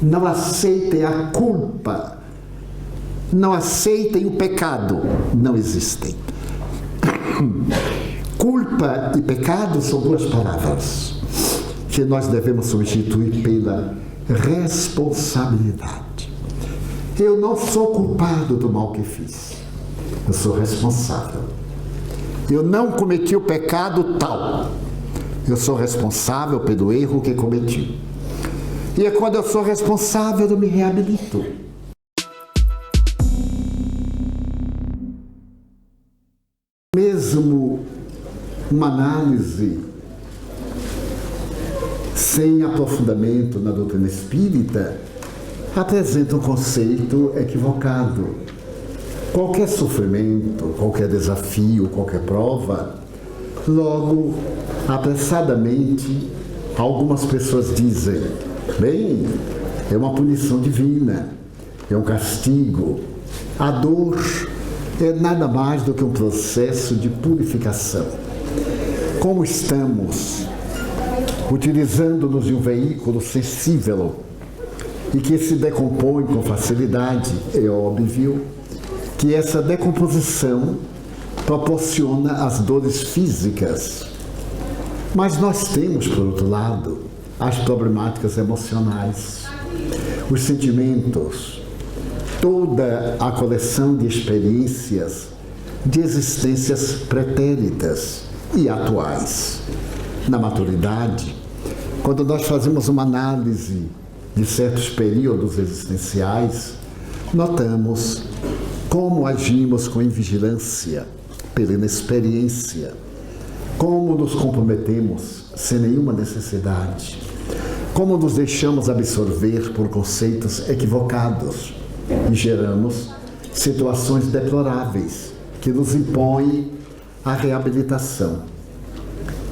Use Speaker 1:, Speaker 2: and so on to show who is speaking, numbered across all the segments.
Speaker 1: Não aceitem a culpa. Não aceitem o pecado. Não existem. Culpa e pecado são duas palavras que nós devemos substituir pela responsabilidade. Eu não sou culpado do mal que fiz. Eu sou responsável. Eu não cometi o pecado tal. Eu sou responsável pelo erro que cometi. E é quando eu sou responsável, eu me reabilito. Mesmo uma análise sem aprofundamento na doutrina espírita apresenta um conceito equivocado. Qualquer sofrimento, qualquer desafio, qualquer prova, logo, apressadamente, algumas pessoas dizem: bem, é uma punição divina, é um castigo. A dor é nada mais do que um processo de purificação. Como estamos utilizando-nos de um veículo sensível e que se decompõe com facilidade, é óbvio que essa decomposição proporciona as dores físicas. Mas nós temos, por outro lado, as problemáticas emocionais, os sentimentos, toda a coleção de experiências, de existências pretéritas e atuais. Na maturidade, quando nós fazemos uma análise de certos períodos existenciais, notamos como agimos com invigilância, pela inexperiência, como nos comprometemos sem nenhuma necessidade, como nos deixamos absorver por conceitos equivocados e geramos situações deploráveis que nos impõem a reabilitação.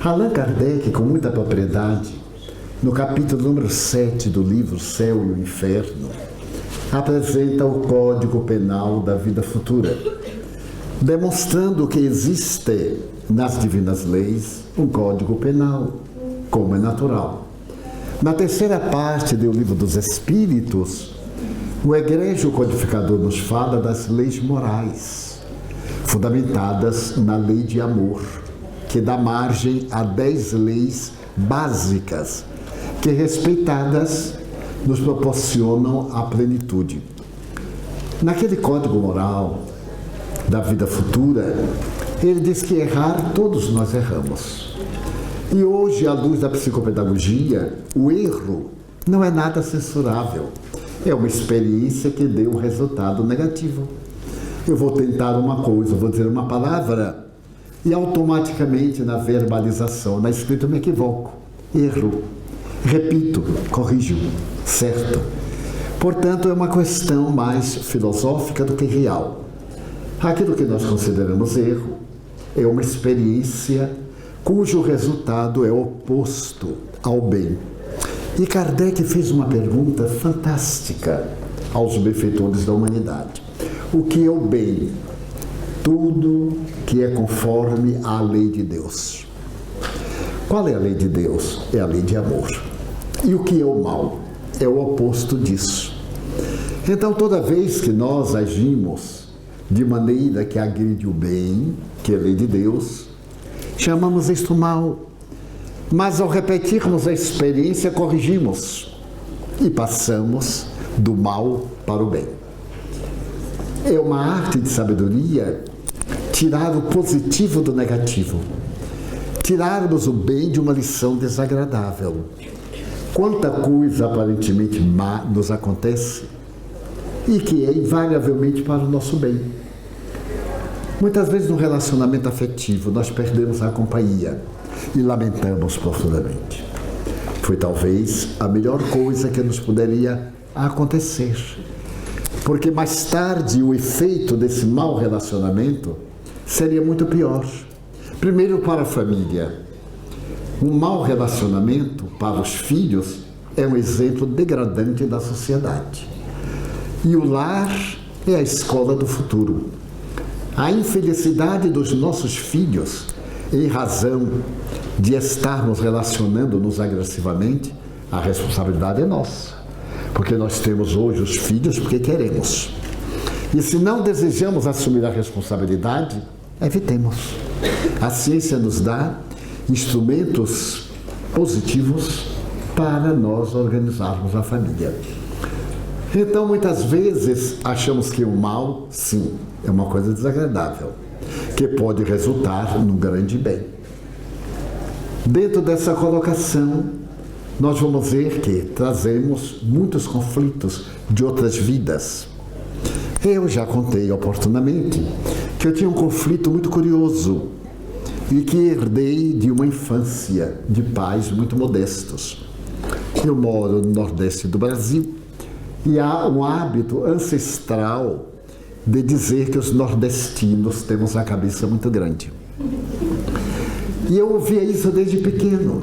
Speaker 1: Allan Kardec, com muita propriedade, no capítulo número 7 do livro Céu e o Inferno, apresenta o Código Penal da Vida Futura, demonstrando que existe nas divinas leis um Código Penal, como é natural. Na terceira parte do Livro dos Espíritos, o egrégio codificador nos fala das leis morais, fundamentadas na lei de amor, que dá margem a 10 leis básicas, que respeitadas nos proporcionam a plenitude. Naquele código moral da vida futura, ele diz que errar, todos nós erramos. E hoje, à luz da psicopedagogia, o erro não é nada censurável. É uma experiência que deu um resultado negativo. Eu vou tentar uma coisa, vou dizer uma palavra, e automaticamente na verbalização, na escrita, eu me equivoco. Erro. Repito, corrijo. Certo. Portanto, é uma questão mais filosófica do que real. Aquilo que nós consideramos erro é uma experiência cujo resultado é oposto ao bem. E Kardec fez uma pergunta fantástica aos benfeitores da humanidade. O que é o bem? Tudo que é conforme à lei de Deus. Qual é a lei de Deus? É a lei de amor. E o que é o mal? É o oposto disso. Então, toda vez que nós agimos de maneira que agride o bem, que é a lei de Deus, chamamos isto mal. Mas ao repetirmos a experiência, corrigimos e passamos do mal para o bem. É uma arte de sabedoria tirar o positivo do negativo, tirarmos o bem de uma lição desagradável. Quanta coisa aparentemente má nos acontece e que é invariavelmente para o nosso bem. Muitas vezes no relacionamento afetivo nós perdemos a companhia e lamentamos profundamente. Foi talvez a melhor coisa que nos poderia acontecer, porque mais tarde o efeito desse mau relacionamento seria muito pior. Primeiro para a família. Um mau relacionamento para os filhos é um exemplo degradante da sociedade. E o lar é a escola do futuro. A infelicidade dos nossos filhos, em razão de estarmos relacionando-nos agressivamente, a responsabilidade é nossa. Porque nós temos hoje os filhos porque queremos. E se não desejamos assumir a responsabilidade, evitemos. A ciência nos dá instrumentos positivos para nós organizarmos a família. Então, muitas vezes, achamos que o mal, sim, é uma coisa desagradável, que pode resultar num grande bem. Dentro dessa colocação, nós vamos ver que trazemos muitos conflitos de outras vidas. Eu já contei oportunamente que eu tinha um conflito muito curioso e que herdei de uma infância de pais muito modestos. Eu moro no Nordeste do Brasil e há um hábito ancestral de dizer que os nordestinos temos a cabeça muito grande. E eu ouvia isso desde pequeno.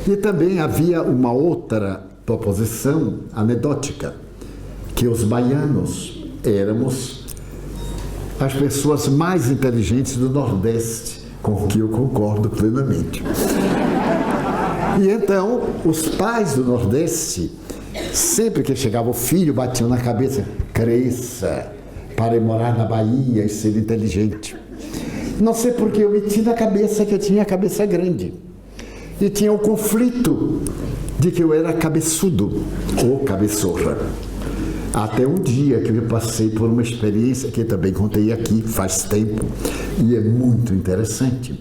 Speaker 1: E também havia uma outra proposição anedótica, que os baianos éramos as pessoas mais inteligentes do Nordeste, com o que eu concordo plenamente. E então, os pais do Nordeste, sempre que chegava o filho, batiam na cabeça: cresça para ir morar na Bahia e ser inteligente. Não sei porque eu meti na cabeça que eu tinha a cabeça grande. E tinha o conflito de que eu era cabeçudo ou cabeçorra. Até um dia que eu passei por uma experiência que eu também contei aqui faz tempo e é muito interessante.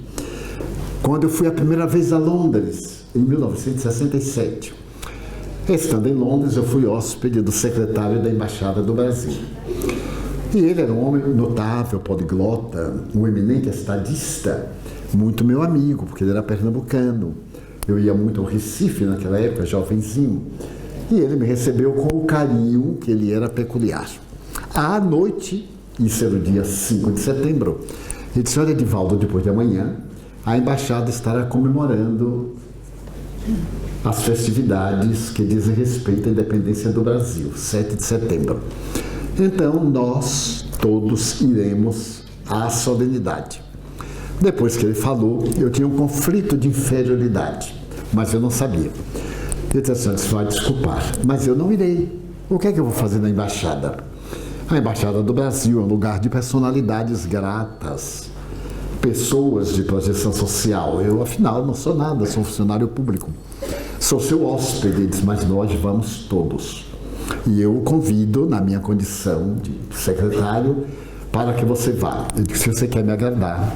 Speaker 1: Quando eu fui a primeira vez a Londres, em 1967. Estando em Londres, eu fui hóspede do secretário da Embaixada do Brasil. E ele era um homem notável, poliglota, um eminente estadista, muito meu amigo, porque ele era pernambucano. Eu ia muito ao Recife naquela época, jovenzinho. E ele me recebeu com o carinho que ele era peculiar. À noite, isso era o dia 5 de setembro, ele disse: olha, Edivaldo, depois de amanhã, a Embaixada estará comemorando as festividades que dizem respeito à independência do Brasil, 7 de setembro. Então, nós todos iremos à solenidade. Depois que ele falou, eu tinha um conflito de inferioridade, mas eu não sabia. Ele disse assim: vai desculpar, mas eu não irei. O que é que eu vou fazer na Embaixada? A Embaixada do Brasil é um lugar de personalidades gratas, pessoas de projeção social. Eu, afinal, não sou nada, sou um funcionário público. Sou seu hóspede. Ele disse: mas nós vamos todos. E eu o convido, na minha condição de secretário, para que você vá. Eu disse: se você quer me agradar,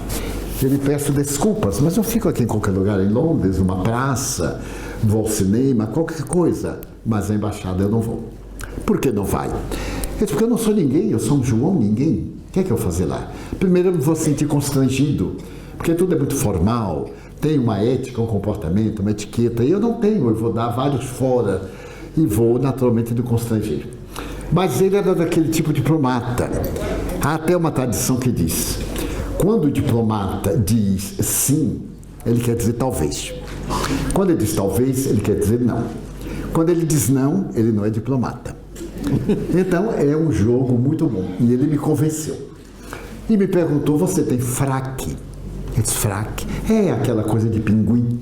Speaker 1: eu lhe peço desculpas, mas eu fico aqui em qualquer lugar em Londres, numa praça, vou ao cinema, qualquer coisa, mas a Embaixada eu não vou. Por que não vai? Eu disse: porque eu não sou ninguém, eu sou um João ninguém. O que é que eu vou fazer lá? Primeiro, eu me vou sentir constrangido, porque tudo é muito formal, tem uma ética, um comportamento, uma etiqueta, e eu não tenho, eu vou dar vários fora e vou naturalmente do constranger. Mas ele era daquele tipo de diplomata. Há até uma tradição que diz: quando o diplomata diz sim, ele quer dizer talvez. Quando ele diz talvez, ele quer dizer não. Quando ele diz não, ele não é diplomata. Então, é um jogo muito bom. E ele me convenceu. E me perguntou: você tem fraque? Eu disse: fraque? É aquela coisa de pinguim.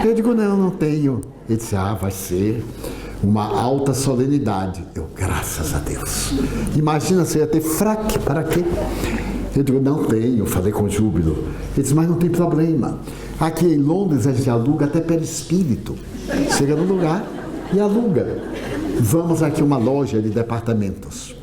Speaker 1: Eu digo: não, não tenho. Ele disse: ah, vai ser uma alta solenidade. Eu: graças a Deus. Imagina se eu ia ter fraque, para quê? Eu digo: não tenho. Falei com júbilo. Ele disse: mas não tem problema. Aqui em Londres a gente aluga até perispírito. Chega no lugar e aluga. Vamos aqui a uma loja de departamentos.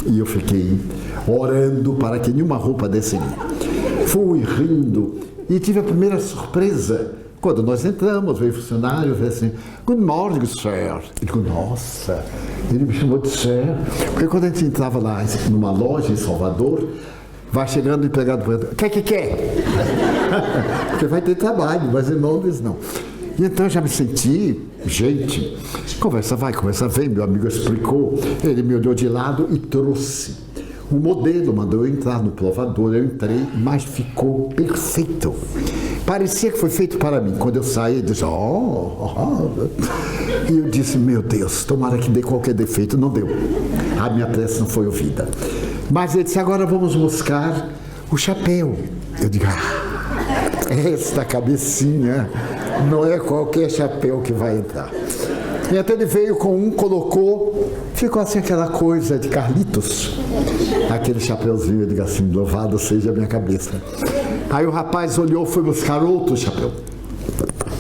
Speaker 1: E eu fiquei orando para que nenhuma roupa desse ali. Fui rindo e tive a primeira surpresa. Quando nós entramos, veio o funcionário e falou assim: good morning, sir. Eu digo: nossa, ele me chamou de sir. Porque quando a gente entrava lá numa loja em Salvador, vai chegando o empregado para o que quer? Porque vai ter trabalho, mas em Londres não. E então eu já me senti, gente, conversa vai, conversa vem, meu amigo explicou, ele me olhou de lado e trouxe o modelo, mandou eu entrar no provador, eu entrei, mas ficou perfeito. Parecia que foi feito para mim. Quando eu saí, ele disse: E eu disse: meu Deus, tomara que dê qualquer defeito. Não deu. A minha prece não foi ouvida. Mas ele disse: agora vamos buscar o chapéu. Eu digo: esta cabecinha não é qualquer chapéu que vai entrar. Então ele veio com um, colocou, ficou assim aquela coisa de Carlitos, aquele chapeuzinho, eu digo assim, louvado seja a minha cabeça. Aí o rapaz olhou, foi buscar outro chapéu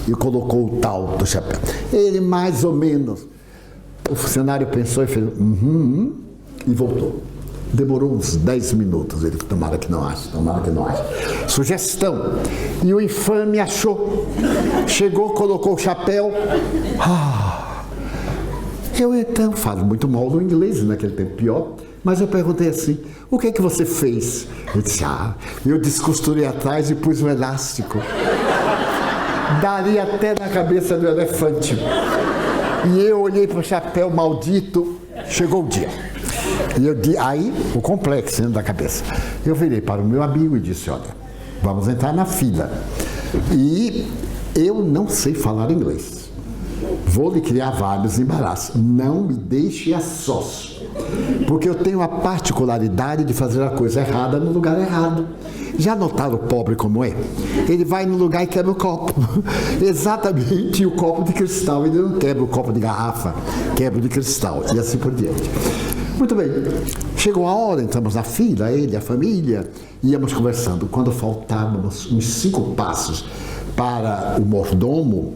Speaker 1: e colocou o tal do chapéu. Ele mais ou menos, o funcionário pensou e fez e voltou. Demorou uns 10 minutos, ele tomara que não ache, tomara que não ache. Sugestão. E o infame achou. Chegou, colocou o chapéu. Eu então falo muito mal do inglês, naquele tempo pior, mas eu perguntei assim, o que é que você fez? Ele disse, eu descosturei atrás e pus um elástico. Daria até na cabeça do elefante. E eu olhei para o chapéu maldito, chegou o dia. E aí, o complexo dentro da cabeça. Eu virei para o meu amigo e disse, olha, vamos entrar na fila. E eu não sei falar inglês. Vou lhe criar vários embaraços. Não me deixe a sós. Porque eu tenho a particularidade de fazer a coisa errada no lugar errado. Já notaram o pobre como é? Ele vai no lugar e quebra o copo. Exatamente o copo de cristal. Ele não quebra o copo de garrafa, quebra de cristal. E assim por diante. Muito bem. Chegou a hora, entramos na fila, ele, a família, íamos conversando. Quando faltávamos uns 5 passos para o mordomo,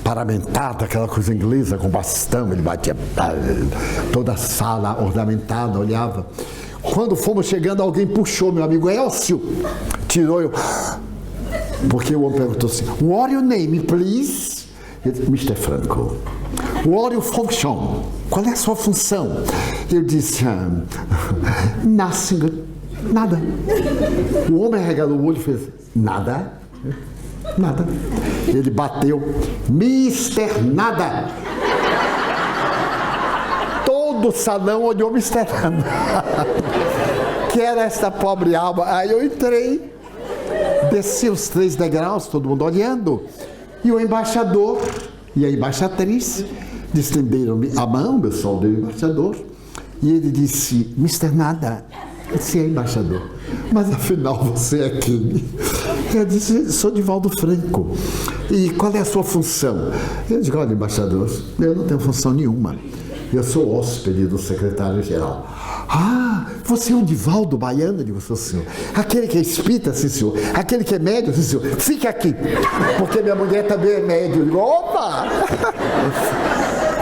Speaker 1: paramentado, aquela coisa inglesa com bastão, ele batia toda a sala ornamentada, olhava. Quando fomos chegando, alguém puxou meu amigo Elcio, tirou eu, porque o homem perguntou assim, what your name, please? Eu disse, Mr. Franco. What your function? Qual é a sua função? Eu disse, nothing, nada. O homem arregalou o olho e fez, nada? Nada. Ele bateu, Mr. Nada. Todo o salão olhou Mr. Nada. Que era esta pobre alma. Aí eu entrei, desci os 3 degraus, todo mundo olhando, e o embaixador e a embaixatriz estenderam-me a mão, meu soldo do embaixador, e ele disse, Mr. Nada. Eu disse, embaixador, mas afinal você é quem? Eu disse, sou Divaldo Franco. E qual é a sua função? Eu digo, olha, embaixador, eu não tenho função nenhuma. Eu sou hóspede do secretário-geral. Você é o Divaldo Baiano? Eu digo, sou senhor. Aquele que é espírita, sim, senhor. Aquele que é médio, sim, senhor. Fique aqui, porque minha mulher também é médio. Eu digo, opa!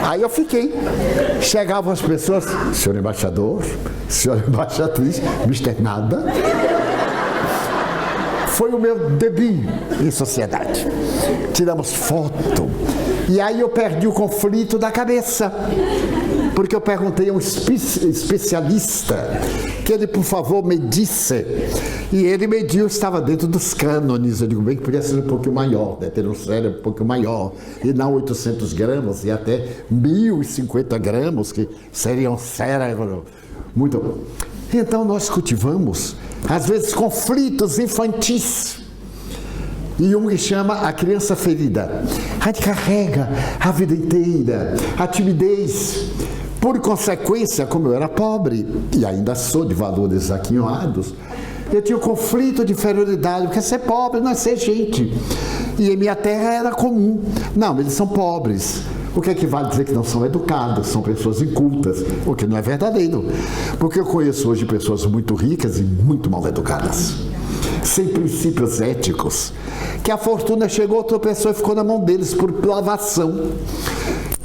Speaker 1: Aí eu fiquei. Chegavam as pessoas, senhor embaixador, senhora embaixatriz, Mr. Nada. Foi o meu debut em sociedade. Tiramos foto. E aí eu perdi o conflito da cabeça. Porque eu perguntei a um especialista que ele, por favor, medisse. E ele mediu, estava dentro dos cânones. Eu digo, bem que podia ser um pouquinho maior, né? Ter um cérebro um pouquinho maior. E não 800 gramas, e até 1050 gramas, que seriam cérebro. Muito. Então nós cultivamos, às vezes, conflitos infantis. E Jung chama a criança ferida. A gente carrega a vida inteira a timidez. Por consequência, como eu era pobre, e ainda sou de valores aquinhoados, eu tinha um conflito de inferioridade, porque ser pobre não é ser gente. E em minha terra era comum. Não, eles são pobres. O que vale dizer que não são educados, são pessoas incultas, o que não é verdadeiro. Porque eu conheço hoje pessoas muito ricas e muito mal educadas, sem princípios éticos, que a fortuna chegou, outra pessoa e ficou na mão deles por provação.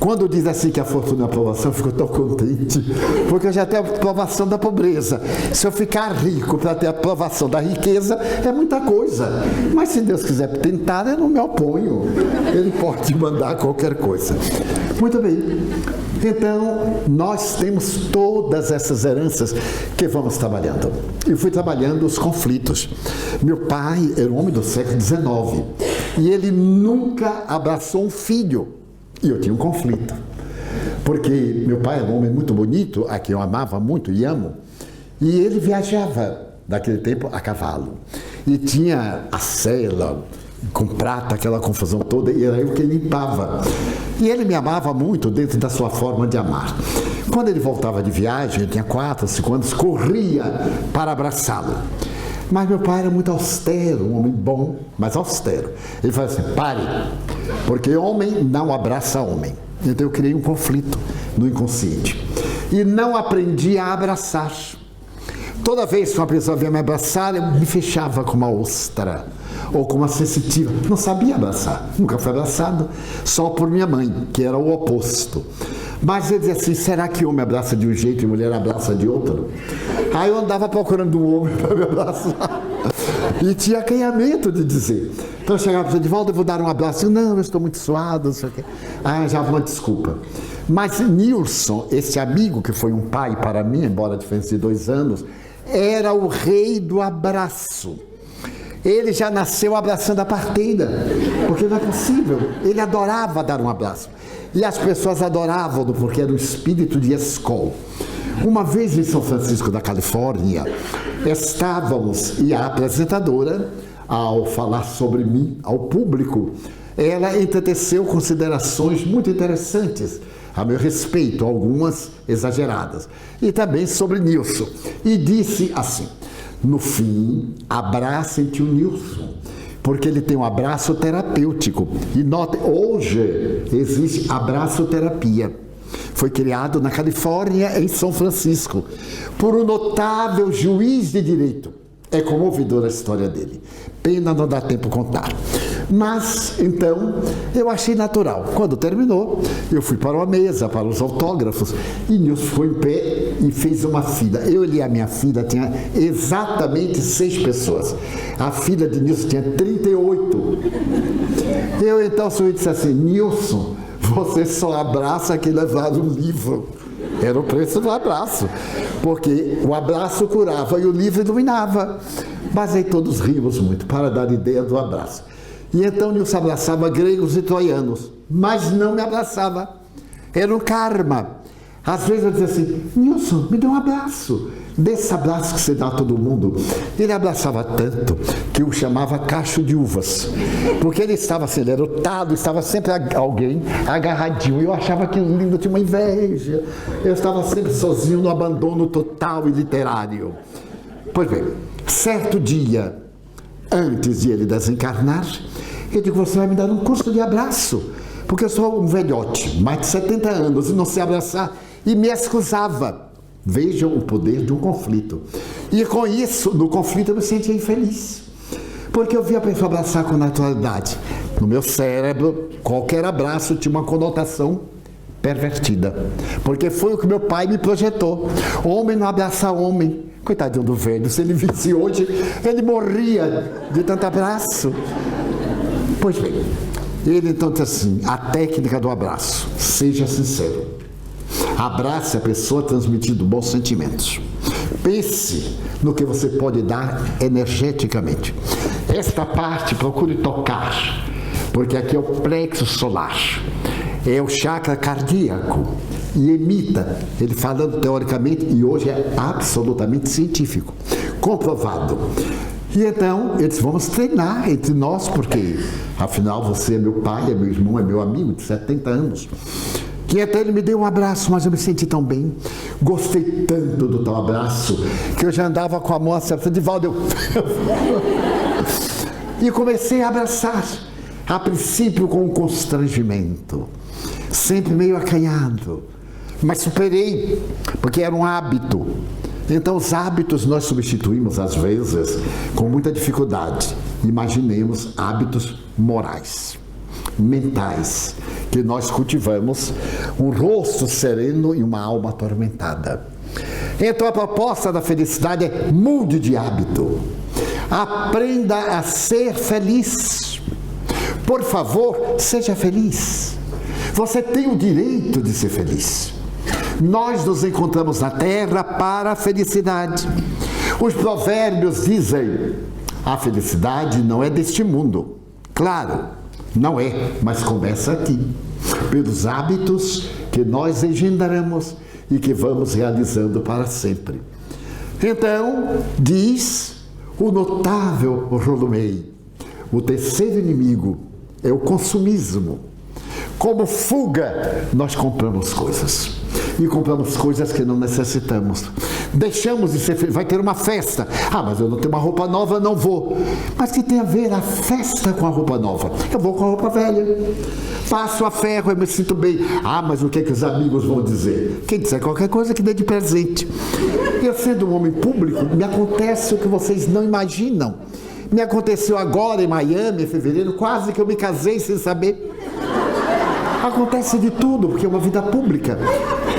Speaker 1: Quando diz assim que a fortuna é a aprovação, eu fico tão contente, porque eu já tenho a aprovação da pobreza. Se eu ficar rico para ter a aprovação da riqueza, é muita coisa. Mas se Deus quiser tentar, eu não me oponho. Ele pode mandar qualquer coisa. Muito bem. Então, nós temos todas essas heranças que vamos trabalhando. Eu fui trabalhando os conflitos. Meu pai era um homem do século XIX e ele nunca abraçou um filho. E eu tinha um conflito, porque meu pai era um homem muito bonito, a quem eu amava muito e amo, e ele viajava, naquele tempo, a cavalo. E tinha a sela com prata, aquela confusão toda, e era eu que limpava. E ele me amava muito dentro da sua forma de amar. Quando ele voltava de viagem, eu tinha 4, 5 anos, corria para abraçá-lo. Mas meu pai era muito austero, um homem bom, mas austero. Ele falou assim, pare, porque homem não abraça homem. Então eu criei um conflito no inconsciente. E não aprendi a abraçar. Toda vez que uma pessoa vinha me abraçar, eu me fechava com uma ostra ou com uma sensitiva. Não sabia abraçar, nunca fui abraçado, só por minha mãe, que era o oposto. Mas eu dizia assim, será que homem abraça de um jeito e mulher abraça de outro? Aí eu andava procurando um homem para me abraçar. E tinha acanhamento de dizer. Então eu chegava para de volta, eu vou dar um abraço. Não, eu estou muito suado, não sei o quê. Aí já uma desculpa. Mas Nilson, esse amigo que foi um pai para mim, embora a diferença de 2 anos, era o rei do abraço. Ele já nasceu abraçando a parteira, porque não é possível. Ele adorava dar um abraço. E as pessoas adoravam-no, porque era o espírito de escola. Uma vez em São Francisco da Califórnia, estávamos, e a apresentadora, ao falar sobre mim ao público, ela entreteceu considerações muito interessantes a meu respeito, algumas exageradas, e também sobre Nilson. E disse assim, no fim, abracem tio Nilson, porque ele tem um abraço terapêutico. E notem, hoje existe abraçoterapia. Foi criado na Califórnia, em São Francisco, por um notável juiz de direito. É comovedora a história dele. Pena não dar tempo contar. Mas, então, eu achei natural. Quando terminou, eu fui para uma mesa, para os autógrafos, e Nilson ficou em pé e fez uma fila. Eu e a minha filha tinha exatamente 6 pessoas. A filha de Nilson tinha 38. Eu então sorri e disse assim, Nilson, você só abraça quem levar um livro. Era o preço do abraço, porque o abraço curava e o livro iluminava. Mas aí todos rimos muito, para dar ideia do abraço. E então Nilson abraçava gregos e troianos, mas não me abraçava. Era um karma. Às vezes eu dizia assim, Nilson, me dê um abraço. Desse abraço que você dá a todo mundo. Ele abraçava tanto que eu chamava cacho de uvas. Porque ele estava assim, ele era lutado, estava sempre alguém agarradinho. Eu achava que lindo, eu tinha uma inveja. Eu estava sempre sozinho no abandono total e literário. Pois bem, certo dia, antes de ele desencarnar, eu digo, você vai me dar um curso de abraço. Porque eu sou um velhote, mais de 70 anos, e não sei abraçar. E me excusava. Vejam o poder de um conflito. E com isso, no conflito, eu me sentia infeliz. Porque eu via a pessoa abraçar com naturalidade. No meu cérebro, qualquer abraço tinha uma conotação pervertida. Porque foi o que meu pai me projetou. Homem não abraça homem. Coitadinho do velho, se ele visse hoje, ele morria de tanto abraço. Pois bem, ele então disse assim, a técnica do abraço, seja sincero. Abrace a pessoa transmitindo bons sentimentos. Pense no que você pode dar energeticamente. Esta parte procure tocar, porque aqui é o plexo solar, é o chakra cardíaco, e emita, ele falando teoricamente, e hoje é absolutamente científico, comprovado. E então, eles vamos treinar entre nós, porque afinal você é meu pai, é meu irmão, é meu amigo de 70 anos. E até ele me deu um abraço, mas eu me senti tão bem. Gostei tanto do teu abraço, que eu já andava com a mão acertada de volta. E comecei a abraçar, a princípio com um constrangimento, sempre meio acanhado. Mas superei, porque era um hábito. Então os hábitos nós substituímos às vezes com muita dificuldade. Imaginemos hábitos morais, mentais, que nós cultivamos um rosto sereno e uma alma atormentada. Então a proposta da felicidade é mude de hábito. Aprenda a ser feliz. Por favor, seja feliz. Você tem o direito de ser feliz. Nós nos encontramos na Terra para a felicidade. Os provérbios dizem, a felicidade não é deste mundo. Claro, não é, mas começa aqui, pelos hábitos que nós engendramos e que vamos realizando para sempre. Então, diz o notável Rolomei, o terceiro inimigo é o consumismo. Como fuga, nós compramos coisas. E compramos coisas que não necessitamos. Deixamos de ser felizes. Vai ter uma festa. Ah, mas eu não tenho uma roupa nova, não vou. Mas que tem a ver a festa com a roupa nova? Eu vou com a roupa velha. Faço a ferro, eu me sinto bem. Ah, mas o que é que os amigos vão dizer? Quem disser qualquer coisa que dê de presente. Eu sendo um homem público, me acontece o que vocês não imaginam. Me aconteceu agora em Miami, em fevereiro, quase que eu me casei sem saber. Acontece de tudo, porque é uma vida pública.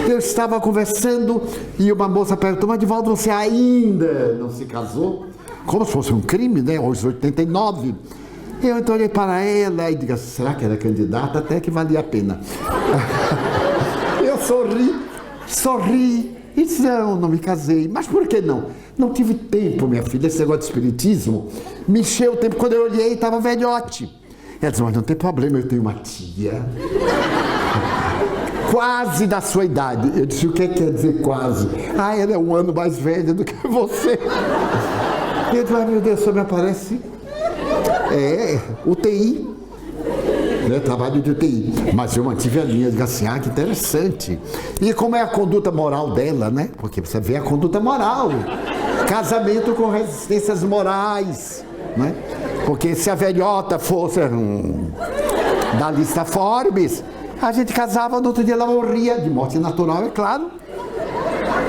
Speaker 1: Eu estava conversando e uma moça perguntou, mas Divaldo, você ainda não se casou? Como se fosse um crime, né? Hoje, 89. Eu então olhei para ela e digo, será que era candidata? Até que valia a pena. Eu sorri. E disse, não me casei. Mas por que não? Não tive tempo, minha filha. Esse negócio de espiritismo me encheu o tempo. Quando eu olhei, estava velhote. Ela disse, mas não tem problema, eu tenho uma tia quase da sua idade. Eu disse, o que quer dizer quase? Ah, ela é um ano mais velha do que você. Eu disse, ai meu Deus, só me aparece UTI, né? Trabalho de UTI. Mas eu mantive a linha, de assim, que interessante. E como é a conduta moral dela, né? Porque você vê a conduta moral. Casamento com resistências morais, né? Porque se a velhota fosse da lista Forbes, a gente casava, no outro dia ela morria, de morte natural, é claro.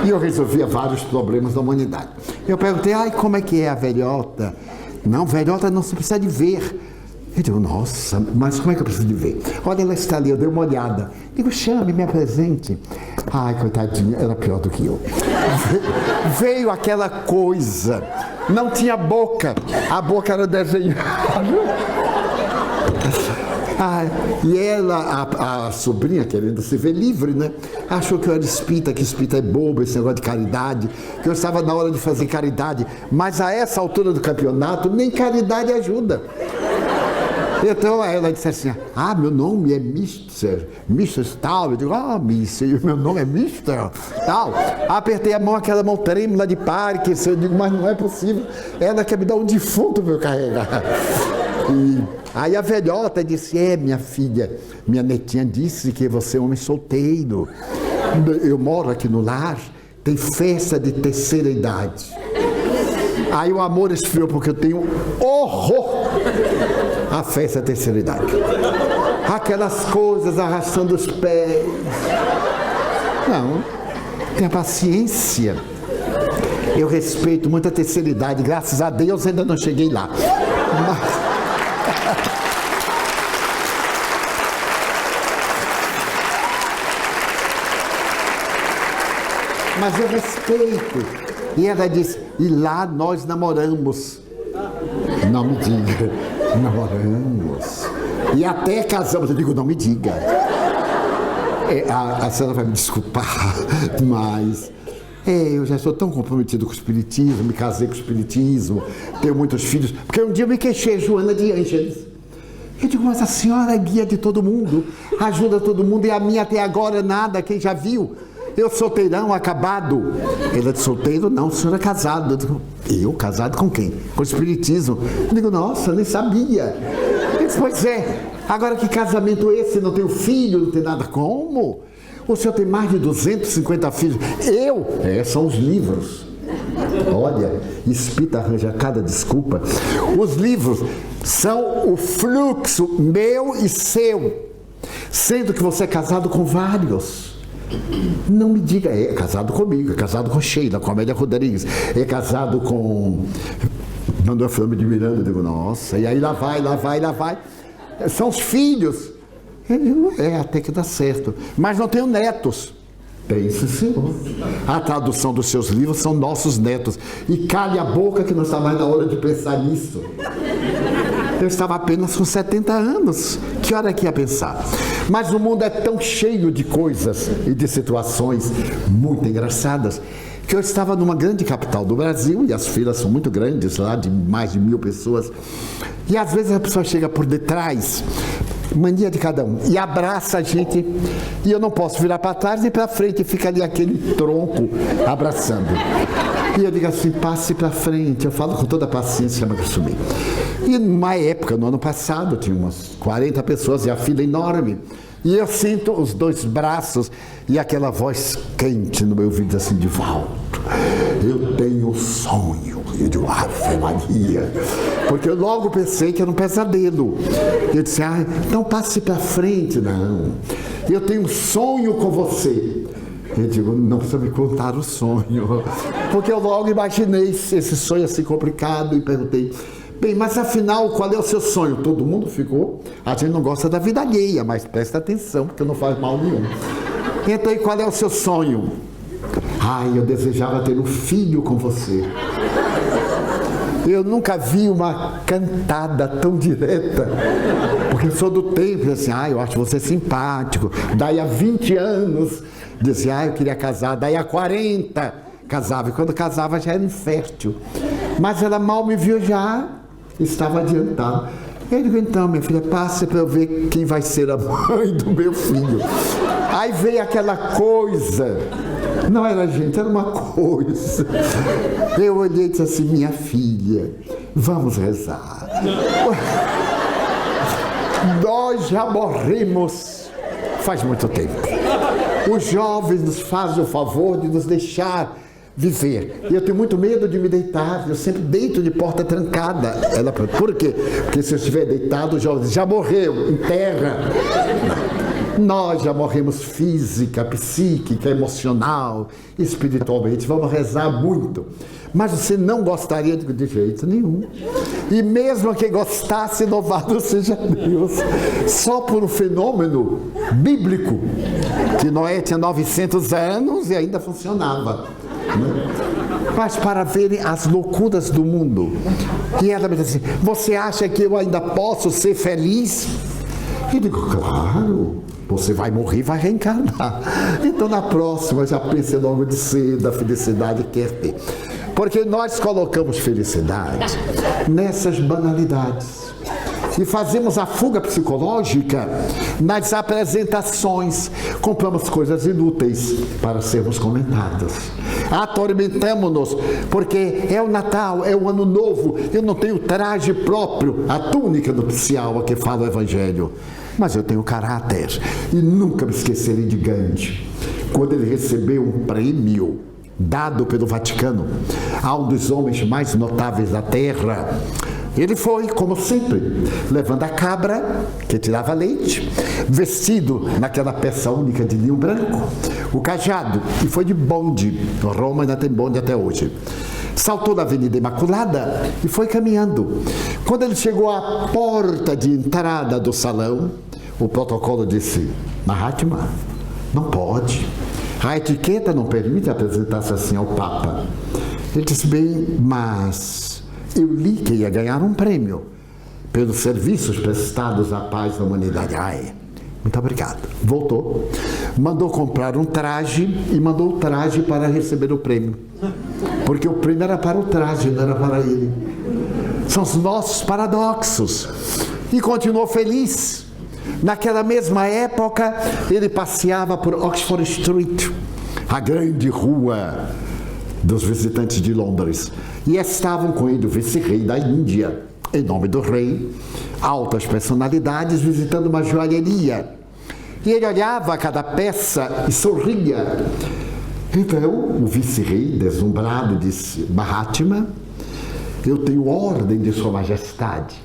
Speaker 1: E eu resolvia vários problemas da humanidade. Eu perguntei, como é que é a velhota? Não, velhota não se precisa de ver. Eu digo, nossa, mas como é que eu preciso de ver? Olha, ela está ali, eu dei uma olhada. Digo, chame, me apresente. Ai, coitadinha, era pior do que eu. Veio aquela coisa, não tinha boca, a boca era desenhada. E ela, a sobrinha, querendo se ver livre, né? Achou que eu era espírita, que espírita é bobo, esse negócio de caridade, que eu estava na hora de fazer caridade. Mas a essa altura do campeonato, nem caridade ajuda. Então ela disse assim, meu nome é Mr. Tal. Eu digo, Mr. Meu nome é Mr. Tal. Apertei a mão, aquela mão trêmula de Parkinson. Eu digo, mas não é possível. Ela quer me dar um defunto para eu carregar. Aí a velhota disse, minha filha, minha netinha disse que você é um homem solteiro. Eu moro aqui no lar, tem festa de terceira idade. Aí o amor esfriou, porque eu tenho horror à festa da terceira idade. Aquelas coisas arrastando os pés. Não, tenha paciência. Eu respeito muito a terceira idade, graças a Deus ainda não cheguei lá. Mas eu respeito. E ela disse, e lá nós namoramos. Não me diga, namoramos. E até casamos. Eu digo, não me diga. A senhora vai me desculpar, mas eu já sou tão comprometido com o espiritismo, me casei com o espiritismo, tenho muitos filhos. Porque um dia eu me queixei, Joana de Ângeles. Eu digo, mas a senhora é guia de todo mundo, ajuda todo mundo, e a minha até agora nada, quem já viu? Eu solteirão, acabado. Ele é de solteiro? Não, o senhor é casado. Eu casado com quem? Com o espiritismo. Eu digo, nossa, nem sabia. Ele disse, pois é, agora que casamento esse? Não tenho filho, não tem nada. Como? O senhor tem mais de 250 filhos. Eu? São os livros. Olha, espírita arranja cada desculpa. Os livros são o fluxo meu e seu. Sendo que você é casado com vários. Não me diga, é casado comigo, é casado com Sheila, com Amélia Rodrigues, é casado com Manuel Flame de Miranda. Eu digo, nossa, e aí lá vai. São os filhos. Eu digo, até que dá certo. Mas não tenho netos. Pense, senhor. A tradução dos seus livros são nossos netos. E cale a boca que não está mais na hora de pensar nisso. Eu estava apenas com 70 anos. Que hora que ia pensar? Mas o mundo é tão cheio de coisas e de situações muito engraçadas que eu estava numa grande capital do Brasil, e as filas são muito grandes, lá de mais de 1000 pessoas, e às vezes a pessoa chega por detrás, mania de cada um, e abraça a gente, e eu não posso virar para trás nem para frente, fica ali aquele tronco abraçando. E eu digo assim, passe para frente. Eu falo com toda a paciência, mas eu sumi. E numa época, no ano passado, tinha umas 40 pessoas e a fila enorme. E eu sinto os dois braços e aquela voz quente no meu ouvido assim, Divaldo, eu tenho um sonho. Eu digo, Ave Maria, porque eu logo pensei que era um pesadelo. Eu disse, então passe para frente. Não, eu tenho um sonho com você. Eu digo, não precisa me contar o sonho, porque eu logo imaginei esse sonho assim complicado e perguntei, bem, mas afinal, qual é o seu sonho? Todo mundo ficou, a gente não gosta da vida alheia, mas presta atenção, porque não faz mal nenhum. Então, e qual é o seu sonho? Eu desejava ter um filho com você. Eu nunca vi uma cantada tão direta, porque eu sou do tempo, assim, eu acho você simpático. Daí há 20 anos, dizia, eu queria casar. Daí há 40, casava. E quando casava já era infértil. Mas ela mal me viu, já estava adiantada. Eu digo, então, minha filha, passe para eu ver quem vai ser a mãe do meu filho. Aí veio aquela coisa. Não era gente, era uma coisa. Eu olhei e disse assim, minha filha, vamos rezar. Nós já morremos faz muito tempo. Os jovens nos fazem o favor de nos deixar viver. E eu tenho muito medo de me deitar. Eu sempre deito de porta trancada. Ela, por quê? Porque se eu estiver deitado, o jovem já morreu, enterra. Nós já morremos física, psíquica, emocional, espiritualmente. Vamos rezar muito. Mas você não gostaria de jeito nenhum. E mesmo que gostasse, louvado seja Deus. Só por um fenômeno bíblico, que Noé tinha 900 anos e ainda funcionava. Mas para verem as loucuras do mundo. E ela me disse assim, você acha que eu ainda posso ser feliz? Eu digo, claro. Você vai morrer e vai reencarnar. Então, na próxima, já pense logo de cedo a felicidade que quer ter. Porque nós colocamos felicidade nessas banalidades. E fazemos a fuga psicológica nas apresentações. Compramos coisas inúteis para sermos comentadas. Atormentamos-nos, porque é o Natal, é o Ano Novo. Eu não tenho traje próprio, a túnica nupcial a que fala o Evangelho. Mas eu tenho caráter e nunca me esquecerei de Gandhi, quando ele recebeu um prêmio dado pelo Vaticano a um dos homens mais notáveis da Terra. Ele foi, como sempre, levando a cabra, que tirava leite, vestido naquela peça única de linho branco, o cajado, e foi de bonde. Roma ainda tem bonde até hoje. Saltou na Avenida Imaculada e foi caminhando. Quando ele chegou à porta de entrada do salão, o protocolo disse, Mahatma, não pode. A etiqueta não permite apresentar-se assim ao Papa. Ele disse, bem, mas eu li que ia ganhar um prêmio pelos serviços prestados à paz da humanidade. Muito obrigado. Voltou, mandou comprar um traje e mandou o traje para receber o prêmio. Porque o prêmio era para o traje, não era para ele. São os nossos paradoxos. E continuou feliz. Naquela mesma época, ele passeava por Oxford Street, a grande rua dos visitantes de Londres. E estavam com ele o vice-rei da Índia, em nome do rei, altas personalidades visitando uma joalheria. E ele olhava a cada peça e sorria. Então, o vice-rei, deslumbrado, disse, Mahatma, eu tenho ordem de Sua Majestade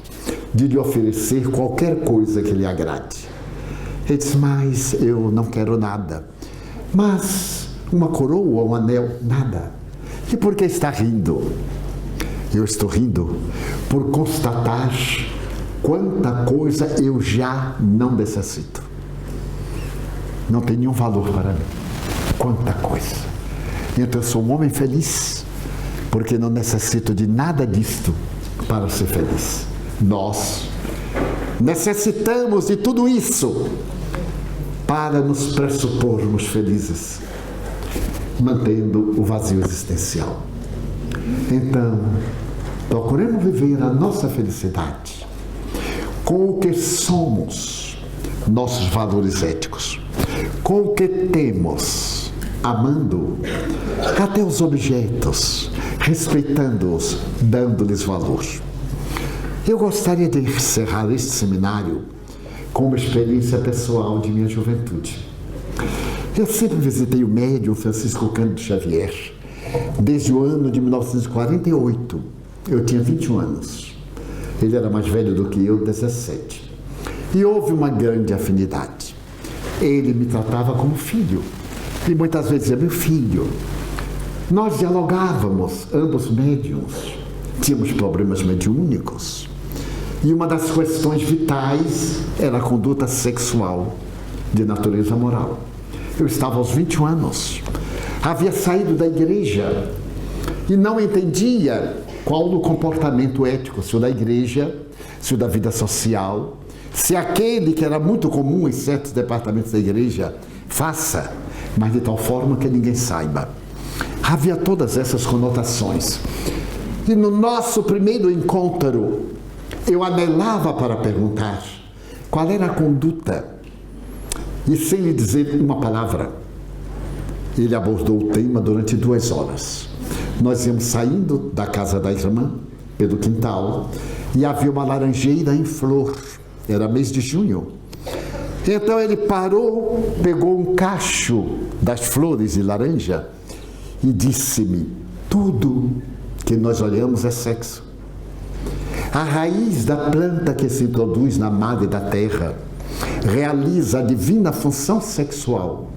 Speaker 1: de lhe oferecer qualquer coisa que lhe agrade. Ele disse, mas eu não quero nada. Mas uma coroa, um anel, nada. E por que está rindo? Eu estou rindo por constatar quanta coisa eu já não necessito. Não tem nenhum valor para mim. Quanta coisa. Então eu sou um homem feliz, porque não necessito de nada disto para ser feliz. Nós necessitamos de tudo isso para nos pressupormos felizes, mantendo o vazio existencial. Então, procuremos viver a nossa felicidade com o que somos, nossos valores éticos, com o que temos, amando até os objetos, respeitando-os, dando-lhes valor. Eu gostaria de encerrar este seminário com uma experiência pessoal de minha juventude. Eu sempre visitei o médium Francisco Cândido Xavier desde o ano de 1948. Eu tinha 21 anos. Ele era mais velho do que eu, 17. E houve uma grande afinidade. Ele me tratava como filho. E muitas vezes dizia, meu filho. Nós dialogávamos, ambos médiuns. Tínhamos problemas mediúnicos. E uma das questões vitais era a conduta sexual de natureza moral. Eu estava aos 21 anos. Havia saído da igreja e não entendia qual o comportamento ético, se o da igreja, se o da vida social, se aquele que era muito comum em certos departamentos da igreja, faça, mas de tal forma que ninguém saiba. Havia todas essas conotações. E no nosso primeiro encontro, eu anelava para perguntar qual era a conduta. E sem lhe dizer uma palavra, ele abordou o tema durante 2 horas. Nós íamos saindo da casa da irmã, pelo quintal, e havia uma laranjeira em flor. Era mês de junho. Então ele parou, pegou um cacho das flores de laranja e disse-me, tudo que nós olhamos é sexo. A raiz da planta que se introduz na madre da terra realiza a divina função sexual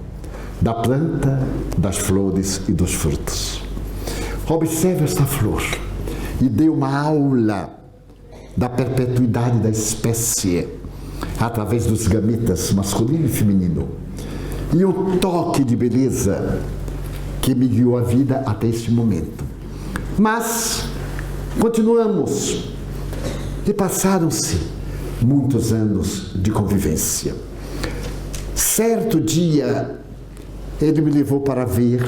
Speaker 1: da planta, das flores e dos frutos. Observe esta flor e dê uma aula da perpetuidade da espécie através dos gametas masculino e feminino e um toque de beleza que me guiou a vida até este momento. Mas continuamos e passaram-se muitos anos de convivência. Certo dia ele me levou para ver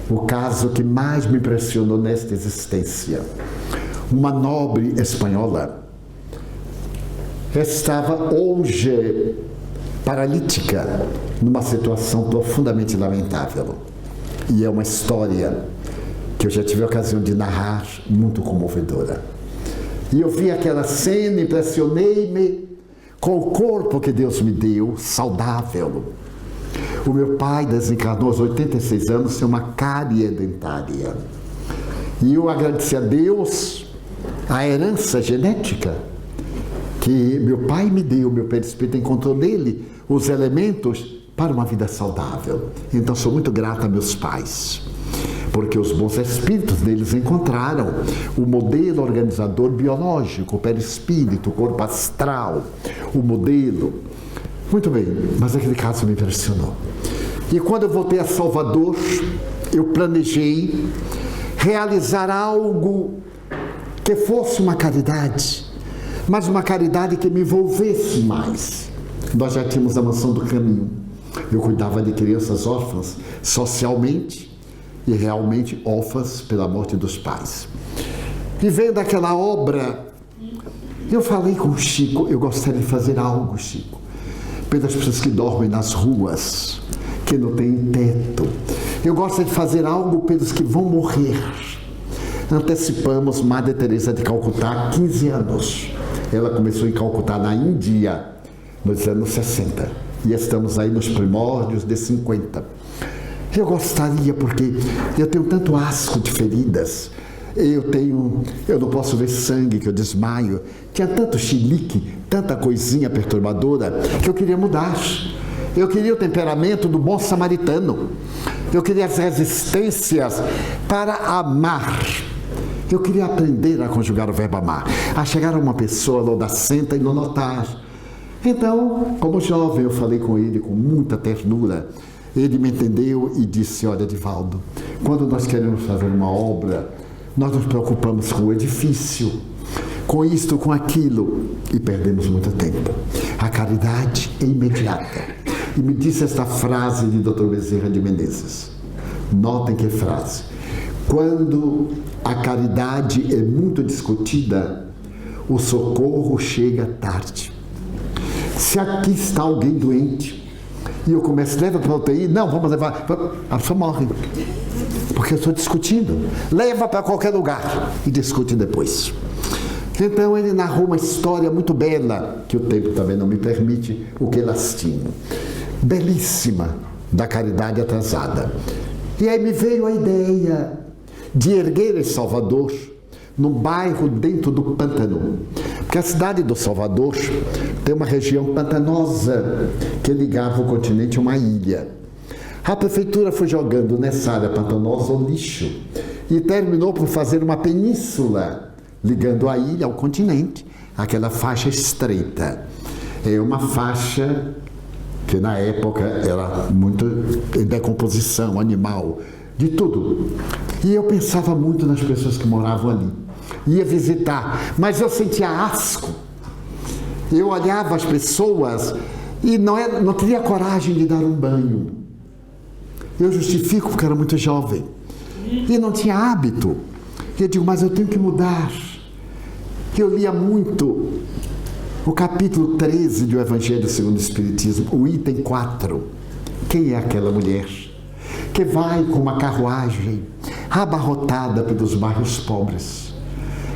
Speaker 1: o caso que mais me impressionou nesta existência. Uma nobre espanhola estava hoje paralítica numa situação profundamente lamentável. E é uma história que eu já tive a ocasião de narrar, muito comovedora. E eu vi aquela cena, impressionei-me com o corpo que Deus me deu, saudável. O meu pai desencarnou aos 86 anos sem uma cárie dentária. E eu agradeci a Deus a herança genética que meu pai me deu, meu perispírito encontrou nele os elementos para uma vida saudável. Então sou muito grato a meus pais, porque os bons espíritos deles encontraram o modelo organizador biológico, o perispírito, o corpo astral, o modelo. Muito bem, mas aquele caso me impressionou. E quando eu voltei a Salvador, eu planejei realizar algo que fosse uma caridade, mas uma caridade que me envolvesse mais. Nós já tínhamos a Mansão do Caminho. Eu cuidava de crianças órfãs socialmente e realmente órfãs pela morte dos pais. E vendo aquela obra, eu falei com o Chico, eu gostaria de fazer algo, Chico, pelas pessoas que dormem nas ruas, que não têm teto. Eu gostaria de fazer algo pelos que vão morrer. Antecipamos Madre Teresa de Calcutá, 15 anos. Ela começou em Calcutá, na Índia, nos anos 60. E estamos aí nos primórdios de 50. Eu gostaria, porque eu tenho tanto asco de feridas. Eu não posso ver sangue, que eu desmaio. Tinha tanto chilique, tanta coisinha perturbadora, que eu queria mudar. Eu queria o temperamento do bom samaritano. Eu queria as resistências para amar. Eu queria aprender a conjugar o verbo amar, a chegar a uma pessoa laudacenta e não notar. Então, como jovem, eu falei com ele com muita ternura. Ele me entendeu e disse, olha, Divaldo, quando nós queremos fazer uma obra, nós nos preocupamos com o edifício, com isto, com aquilo, e perdemos muito tempo. A caridade é imediata. E me disse esta frase de Dr. Bezerra de Menezes. Notem que frase. Quando a caridade é muito discutida, o socorro chega tarde. Se aqui está alguém doente, e eu começo, leva para a UTI, não, vamos levar, a pessoa morre. Porque eu estou discutindo. Leva para qualquer lugar e discute depois. Então ele narrou uma história muito bela, que o tempo também não me permite, o que lastimo. Belíssima, da caridade atrasada. E aí me veio a ideia de erguer em Salvador, num bairro dentro do pântano. Porque a cidade do Salvador tem uma região pantanosa que ligava o continente a uma ilha. A prefeitura foi jogando nessa área pantanosa o lixo e terminou por fazer uma península ligando a ilha ao continente, aquela faixa estreita. É uma faixa que na época era muito em decomposição animal, de tudo. E eu pensava muito nas pessoas que moravam ali. Ia visitar, mas eu sentia asco. Eu olhava as pessoas e não teria coragem de dar um banho. Eu justifico porque era muito jovem e não tinha hábito. E eu digo, mas eu tenho que mudar. Eu lia muito o capítulo 13 do Evangelho segundo o Espiritismo, o item 4. Quem é aquela mulher que vai com uma carruagem abarrotada pelos bairros pobres?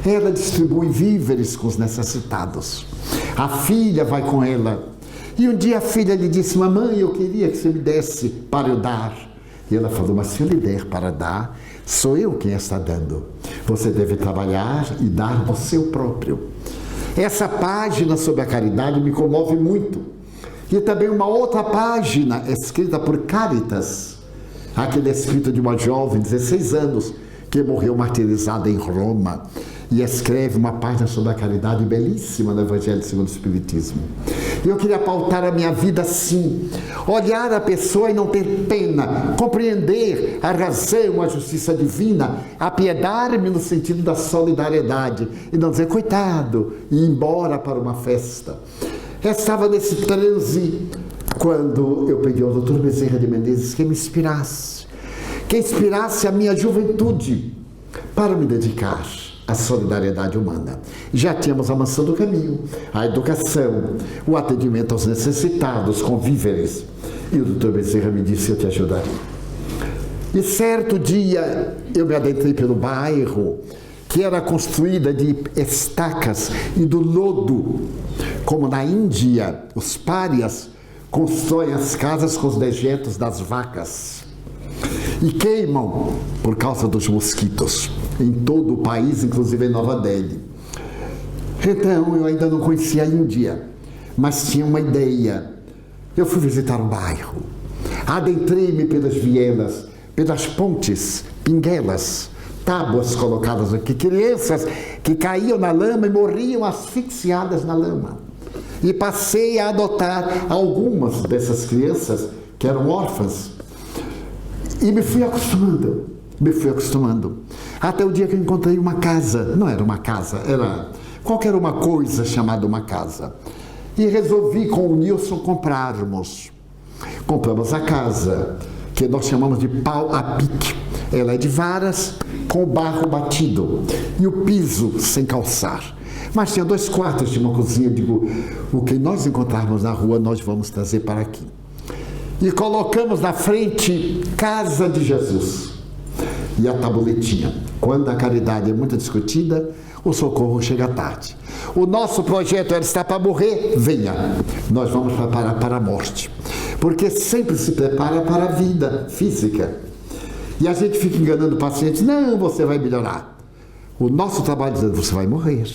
Speaker 1: Ela distribui víveres com os necessitados. A filha vai com ela. E um dia a filha lhe disse, mamãe, eu queria que você me desse para eu dar. E ela falou, mas se eu lhe der para dar, sou eu quem está dando. Você deve trabalhar e dar do seu próprio. Essa página sobre a caridade me comove muito. E também uma outra página escrita por Cáritas, aquele espírito de uma jovem, 16 anos, que morreu martirizada em Roma, e escreve uma página sobre a caridade belíssima no Evangelho segundo o Espiritismo. E eu queria pautar a minha vida assim, olhar a pessoa e não ter pena, compreender a razão, a justiça divina, apiedar-me no sentido da solidariedade, e não dizer, coitado, e ir embora para uma festa. Eu estava nesse transe quando eu pedi ao Dr. Bezerra de Menezes que me inspirasse a minha juventude para me dedicar à solidariedade humana. Já tínhamos a maçã do caminho, a educação, o atendimento aos necessitados com víveres. E o Dr. Bezerra me disse, eu te ajudaria. E certo dia eu me adentrei pelo bairro, que era construída de estacas e do lodo, como na Índia, os párias constroem as casas com os dejetos das vacas e queimam por causa dos mosquitos em todo o país, inclusive em Nova Delhi. Então eu ainda não conhecia a Índia, mas tinha uma ideia. Eu fui visitar o bairro, adentrei-me pelas vielas, pelas pontes, pinguelas, tábuas colocadas aqui, crianças que caíam na lama e morriam asfixiadas na lama. E passei a adotar algumas dessas crianças que eram órfãs. E me fui acostumando. Até o dia que eu encontrei uma casa. Não era uma casa, era qualquer uma coisa chamada uma casa. E resolvi com o Nilson comprarmos. Compramos a casa, que nós chamamos de pau a pique. Ela é de varas com o barro batido e o piso sem calçar. Mas tinha 2 quartos, tinha uma cozinha. Digo, o que nós encontrarmos na rua, nós vamos trazer para aqui. E colocamos na frente Casa de Jesus. E a tabuletinha. Quando a caridade é muito discutida, o socorro chega tarde. O nosso projeto era estar para morrer, venha. Nós vamos preparar para a morte. Porque sempre se prepara para a vida física. E a gente fica enganando o paciente, não, você vai melhorar. O nosso trabalho é dizer, você vai morrer,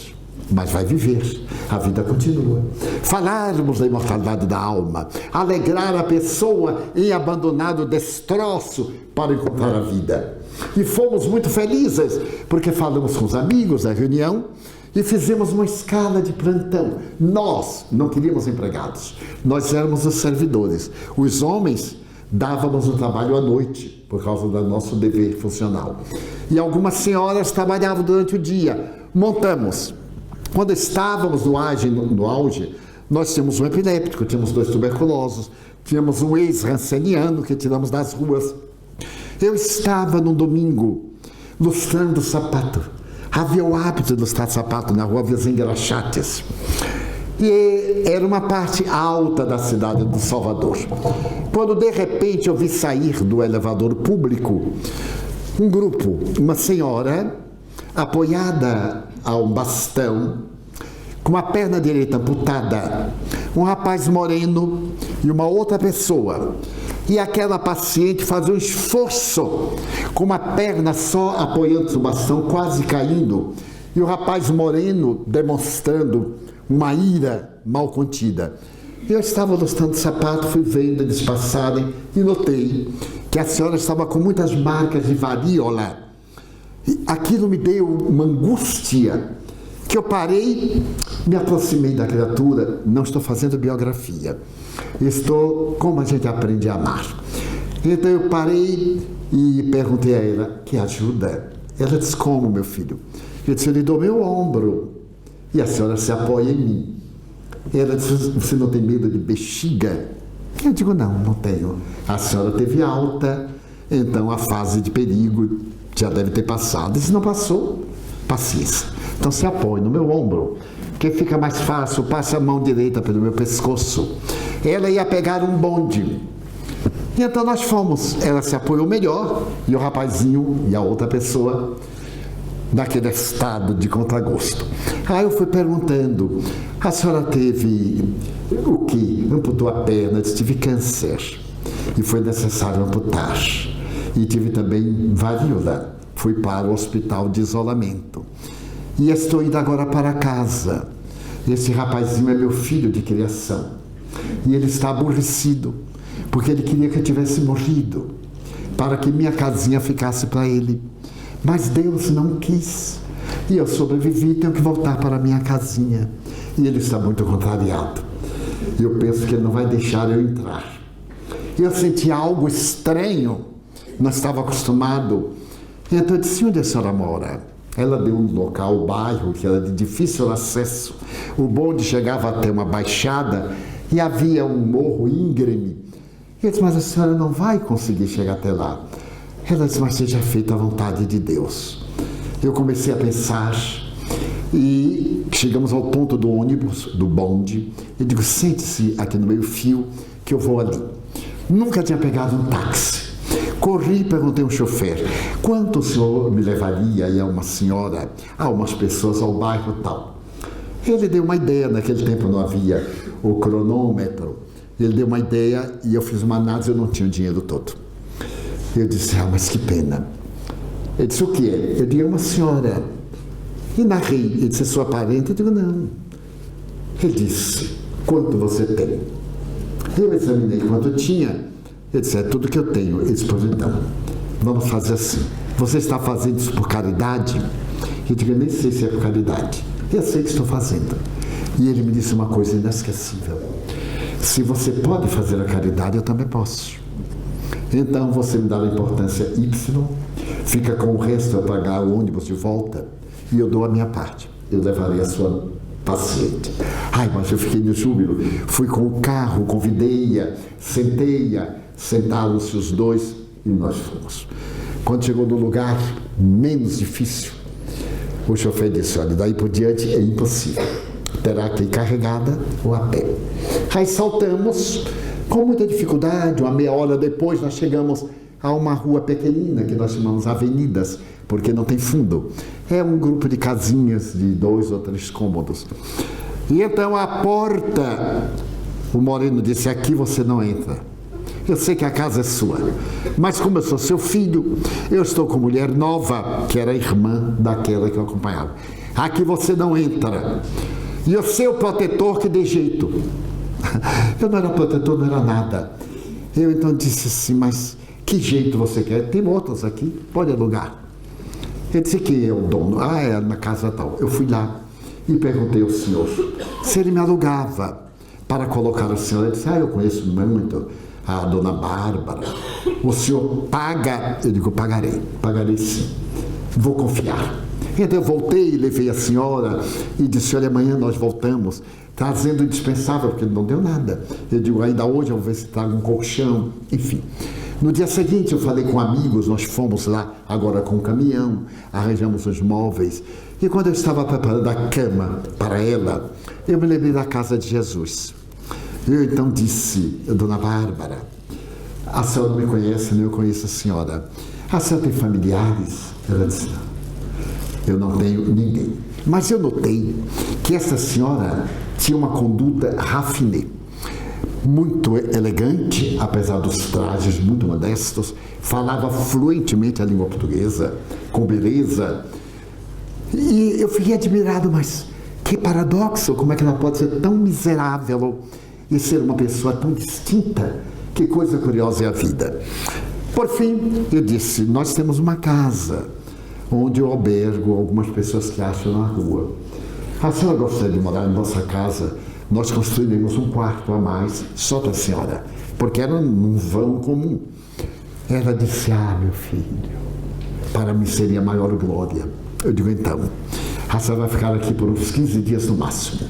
Speaker 1: mas vai viver, a vida continua. Falarmos da imortalidade da alma, alegrar a pessoa em abandonar o destroço para encontrar a vida. E fomos muito felizes, porque falamos com os amigos da reunião e fizemos uma escala de plantão. Nós não queríamos empregados, nós éramos os servidores. Os homens dávamos o trabalho à noite, por causa do nosso dever funcional. E algumas senhoras trabalhavam durante o dia. Montamos. Quando estávamos no auge, nós tínhamos um epiléptico, tínhamos 2 tuberculosos, tínhamos um ex-ranceniano que tiramos das ruas. Eu estava num domingo lustrando sapato. Havia o hábito de lustrar sapato na rua Vizingrachates. E era uma parte alta da cidade de Salvador. Quando de repente eu vi sair do elevador público um grupo, uma senhora apoiada a um bastão, com a perna direita amputada, um rapaz moreno e uma outra pessoa. E aquela paciente fazia um esforço, com uma perna só apoiando o bastão, quase caindo. E o rapaz moreno demonstrando uma ira mal contida. Eu estava lustando o sapato, fui vendo eles passarem e notei que a senhora estava com muitas marcas de varíola. E aquilo me deu uma angústia, que eu parei, me aproximei da criatura. Não estou fazendo biografia, estou como a gente aprende a amar. Então eu parei e perguntei a ela: que ajuda? Ela disse: como, meu filho? Eu disse: eu lhe dou meu ombro e a senhora se apoia em mim. Ela disse: você não tem medo de bexiga? Eu digo: não tenho. A senhora teve alta, então a fase de perigo já deve ter passado. E se não passou, paciência. Então se apoie no meu ombro, que fica mais fácil. Passa a mão direita pelo meu pescoço. Ela ia pegar um bonde. E então nós fomos. Ela se apoiou melhor e o rapazinho e a outra pessoa naquele estado de contragosto. Aí eu fui perguntando: a senhora teve o quê? Amputou a perna? Eu disse: tive câncer e foi necessário amputar. E tive também varíola. Fui para o hospital de isolamento. E estou indo agora para casa. Esse rapazinho é meu filho de criação. E ele está aborrecido, porque ele queria que eu tivesse morrido, para que minha casinha ficasse para ele. Mas Deus não quis. E eu sobrevivi e tenho que voltar para a minha casinha. E ele está muito contrariado. E eu penso que ele não vai deixar eu entrar. E eu senti algo estranho. Não estava acostumado. Então eu disse: onde a senhora mora? Ela deu um local, um bairro, que era de difícil acesso. O bonde chegava até uma baixada e havia um morro íngreme. Eu disse: mas a senhora não vai conseguir chegar até lá. Ela disse: mas seja feita a vontade de Deus. Eu comecei a pensar e chegamos ao ponto do ônibus, do bonde. Eu digo: sente-se aqui no meio fio que eu vou ali. Nunca tinha pegado um táxi. Corri e perguntei ao chofer: quanto o senhor me levaria? E a uma senhora, a umas pessoas ao bairro tal. Ele deu uma ideia, naquele tempo não havia o cronômetro. Ele deu uma ideia e eu fiz uma análise, eu não tinha o dinheiro todo. Eu disse: mas que pena. Ele disse: o que é? Eu disse: uma senhora. E narrei. Ele disse: sua parente? Eu digo: não. Ele disse: quanto você tem? Eu examinei quanto eu tinha. Ele disse: é tudo que eu tenho. Ele disse: pois então, vamos fazer assim. Você está fazendo isso por caridade? Eu digo: eu nem sei se é por caridade. Eu sei que estou fazendo. E ele me disse uma coisa inesquecível: se você pode fazer a caridade, eu também posso. Então você me dá a importância Y, fica com o resto a pagar o ônibus de volta e eu dou a minha parte. Eu levarei a sua paciente. Ai, mas eu fiquei no júbilo. Fui com o carro, convidei-a, sentei-a, sentaram-se os dois e nós fomos. Quando chegou no lugar menos difícil, o chofer disse: olha, daí por diante é impossível. Terá que ir carregada ou a pé. Aí saltamos com muita dificuldade. Uma meia hora depois nós chegamos a uma rua pequenina que nós chamamos avenidas, porque não tem fundo. É um grupo de casinhas de 2 ou 3 cômodos. E então a porta, o moreno disse: aqui você não entra. Eu sei que a casa é sua, mas como eu sou seu filho, eu estou com mulher nova, que era irmã daquela que eu acompanhava. Aqui você não entra. E eu sei o protetor que dê jeito. Eu não era protetor, não era nada. Eu então disse assim: mas que jeito você quer? Tem outras aqui, pode alugar. Ele disse: quem é o dono? Ah, é na casa tal. Eu fui lá e perguntei ao senhor se ele me alugava para colocar a senhora. Ele disse: eu conheço muito a dona Bárbara. O senhor paga? Eu digo: pagarei sim, vou confiar. Então eu voltei e levei a senhora e disse: olha, amanhã nós voltamos, trazendo o indispensável, porque ele não deu nada. Eu digo: ainda hoje eu vou ver se trago um colchão, enfim. No dia seguinte eu falei com amigos, nós fomos lá agora com o caminhão, arranjamos os móveis. E quando eu estava preparando a cama para ela, eu me lembrei da casa de Jesus. Eu então disse: dona Bárbara, a senhora não me conhece, nem eu conheço a senhora. A senhora tem familiares? Ela disse: não, eu não tenho ninguém. Mas eu notei que essa senhora tinha uma conduta raffinée. muito elegante, apesar dos trajes muito modestos, falava fluentemente a língua portuguesa, com beleza. E eu fiquei admirado, mas que paradoxo, como é que ela pode ser tão miserável e ser uma pessoa tão distinta? Que coisa curiosa é a vida. Por fim, eu disse, nós temos uma casa onde eu albergo algumas pessoas que acham na rua. A senhora gostaria de morar em nossa casa? Nós construímos um quarto a mais só para a senhora, porque era num vão comum. Ela disse, meu filho, para mim seria a maior glória. Eu digo, então, a senhora vai ficar aqui por uns 15 dias no máximo,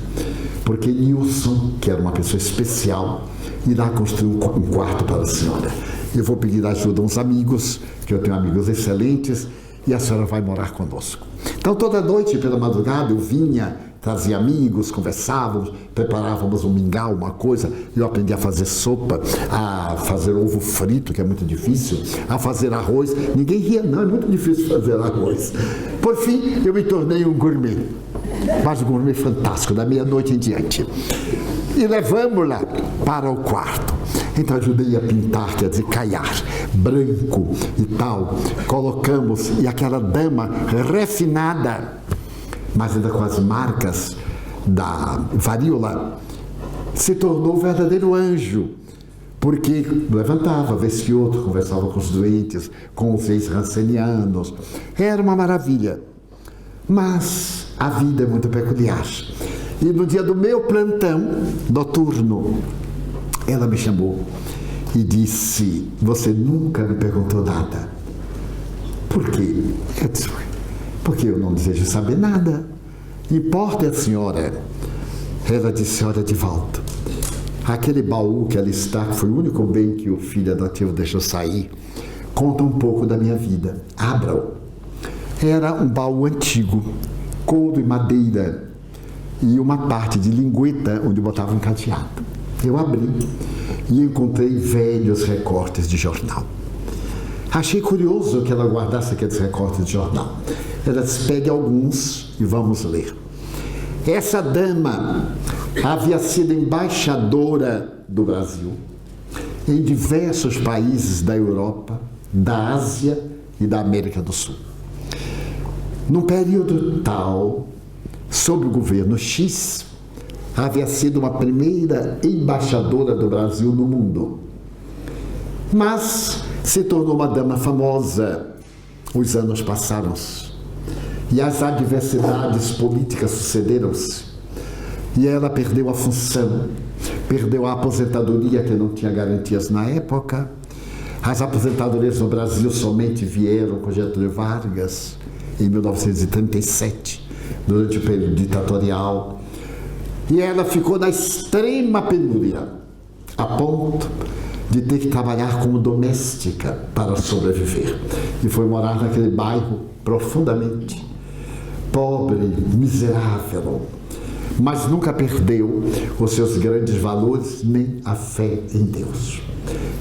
Speaker 1: porque Nilson, que era uma pessoa especial, irá construir um quarto para a senhora. Eu vou pedir ajuda a uns amigos, que eu tenho amigos excelentes, e a senhora vai morar conosco. Então, toda noite, pela madrugada, eu vinha, trazia amigos, conversávamos, preparávamos um mingau, uma coisa. Eu aprendi a fazer sopa, a fazer ovo frito, que é muito difícil, a fazer arroz. Ninguém ria, não, é muito difícil fazer arroz. Por fim, eu me tornei um gourmet, mas um gourmet fantástico, da meia-noite em diante. E levamos-la para o quarto. Então ajudei a pintar, quer dizer, caiar, branco e tal. Colocamos, e aquela dama refinada, mas ainda com as marcas da varíola, se tornou um verdadeiro anjo, porque levantava, vez que outro, conversava com os doentes, com os ex-rancenianos. Era uma maravilha. Mas a vida é muito peculiar. E no dia do meu plantão noturno, ela me chamou e disse, você nunca me perguntou nada. Por quê? Eu disse, porque eu não desejo saber nada. Importa a senhora. Ela disse, olha, Divaldo, aquele baú que ela está, que foi o único bem que o filho adotivo deixou sair, conta um pouco da minha vida. Abra-o. Era um baú antigo, couro e madeira, e uma parte de lingueta onde botava um cadeado. Eu abri e encontrei velhos recortes de jornal. Achei curioso que ela guardasse aqueles recortes de jornal. Ela disse, pegue alguns e vamos ler. Essa dama havia sido embaixadora do Brasil em diversos países da Europa, da Ásia e da América do Sul. Num período tal, sob o governo X, havia sido uma primeira embaixadora do Brasil no mundo. Mas se tornou uma dama famosa. Os anos passaram-se e as adversidades políticas sucederam-se. E ela perdeu a função, perdeu a aposentadoria, que não tinha garantias na época. As aposentadorias no Brasil somente vieram com Getúlio Vargas, em 1937, durante o período ditatorial. E ela ficou na extrema penúria, a ponto de ter que trabalhar como doméstica para sobreviver. E foi morar naquele bairro profundamente pobre, miserável, mas nunca perdeu os seus grandes valores nem a fé em Deus.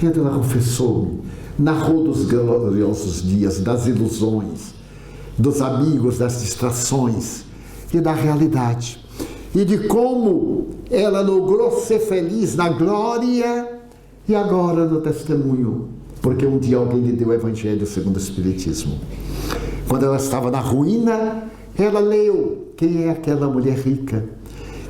Speaker 1: Então ela confessou-me, narrou dos gloriosos dias, das ilusões, dos amigos, das distrações e da realidade. E de como ela logrou ser feliz na glória e agora no testemunho, porque um dia alguém lhe deu o Evangelho segundo o Espiritismo. Quando ela estava na ruína, ela leu quem é aquela mulher rica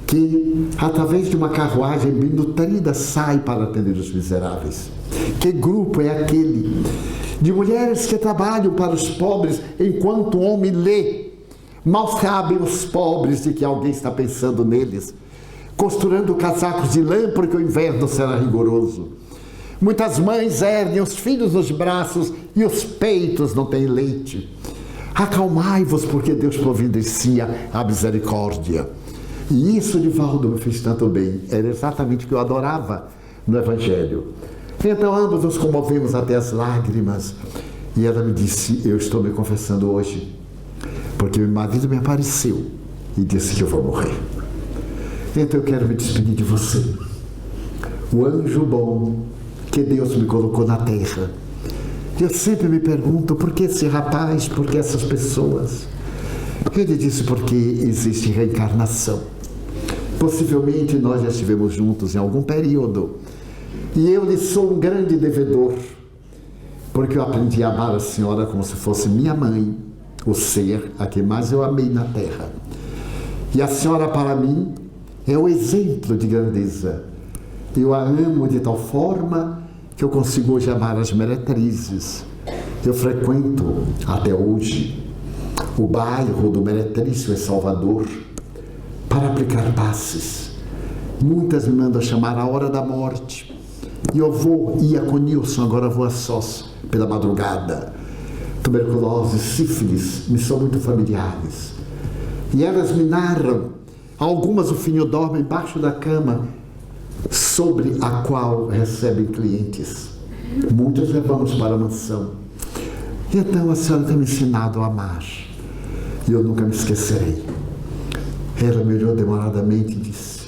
Speaker 1: que, através de uma carruagem bem nutrida, sai para atender os miseráveis. Que grupo é aquele de mulheres que trabalham para os pobres enquanto o homem lê? Mal sabem os pobres de que alguém está pensando neles, costurando casacos de lã porque o inverno será rigoroso. Muitas mães erguem os filhos nos braços e os peitos não têm leite. Acalmai-vos, porque Deus providencia a misericórdia. E isso, Divaldo, me fez tanto bem. Era exatamente o que eu adorava no Evangelho. Então ambos nos comovemos até as lágrimas. E ela me disse, eu estou me confessando hoje, porque meu marido me apareceu e disse que eu vou morrer. Então eu quero me despedir de você, o anjo bom que Deus me colocou na terra. Eu sempre me pergunto, por que esse rapaz, por que essas pessoas? Ele disse, porque existe reencarnação. Possivelmente nós já estivemos juntos em algum período, E eu lhe sou um grande devedor, porque eu aprendi a amar a senhora como se fosse minha mãe, o ser a que mais eu amei na terra. E a senhora, para mim, é o exemplo de grandeza. Eu a amo de tal forma que eu consigo hoje amar as meretrizes. Eu frequento, até hoje, o bairro do Meretrício em Salvador para aplicar passes. Muitas me mandam chamar a hora da morte. E eu ia com Nilson, agora vou a sós pela madrugada. Tuberculose, sífilis me são muito familiares. E elas me narram, algumas o filho dorme embaixo da cama, sobre a qual recebem clientes. Muitos levamos para a mansão. E então a senhora tem me ensinado a amar. E eu nunca me esquecerei. Ela me olhou demoradamente e disse: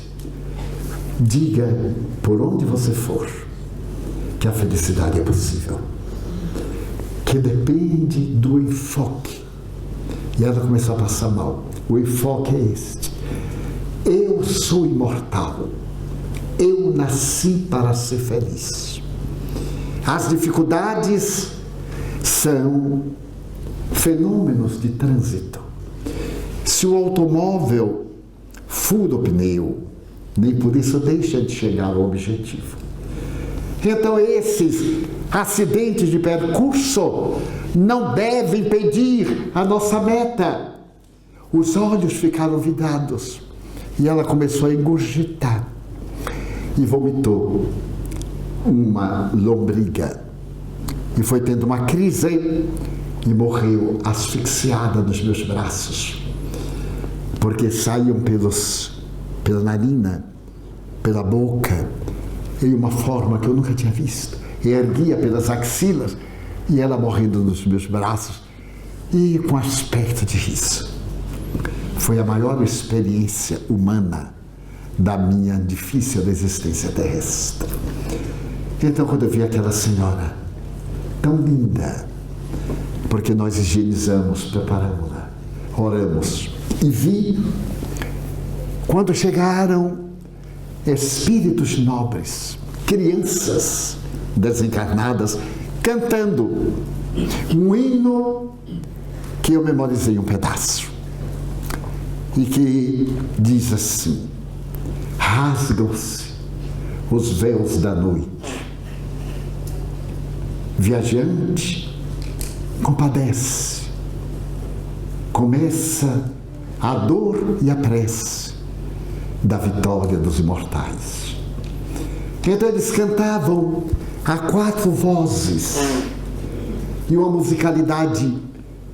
Speaker 1: diga por onde você for que a felicidade é possível, que depende do enfoque. E ela começou a passar mal. O enfoque é este: eu sou imortal, eu nasci para ser feliz. As dificuldades são fenômenos de trânsito. Se o automóvel fura o pneu, nem por isso deixa de chegar ao objetivo. Então esses acidentes de percurso não devem impedir a nossa meta. Os olhos ficaram vidrados e ela começou a engurgitar e vomitou uma lombriga e foi tendo uma crise e morreu asfixiada nos meus braços, porque saíam pela narina, pela boca, em uma forma que eu nunca tinha visto, e erguia pelas axilas, e ela morrendo nos meus braços, e com aspecto de riso. Foi a maior experiência humana da minha difícil existência terrestre. Então, quando eu vi aquela senhora tão linda, porque nós higienizamos, preparamos-la, oramos, e vi, quando chegaram espíritos nobres, crianças desencarnadas, cantando um hino que eu memorizei um pedaço, e que diz assim: rasgam-se os véus da noite, viajante compadece, começa a dor e a prece da vitória dos imortais. Então eles cantavam a 4 vozes e uma musicalidade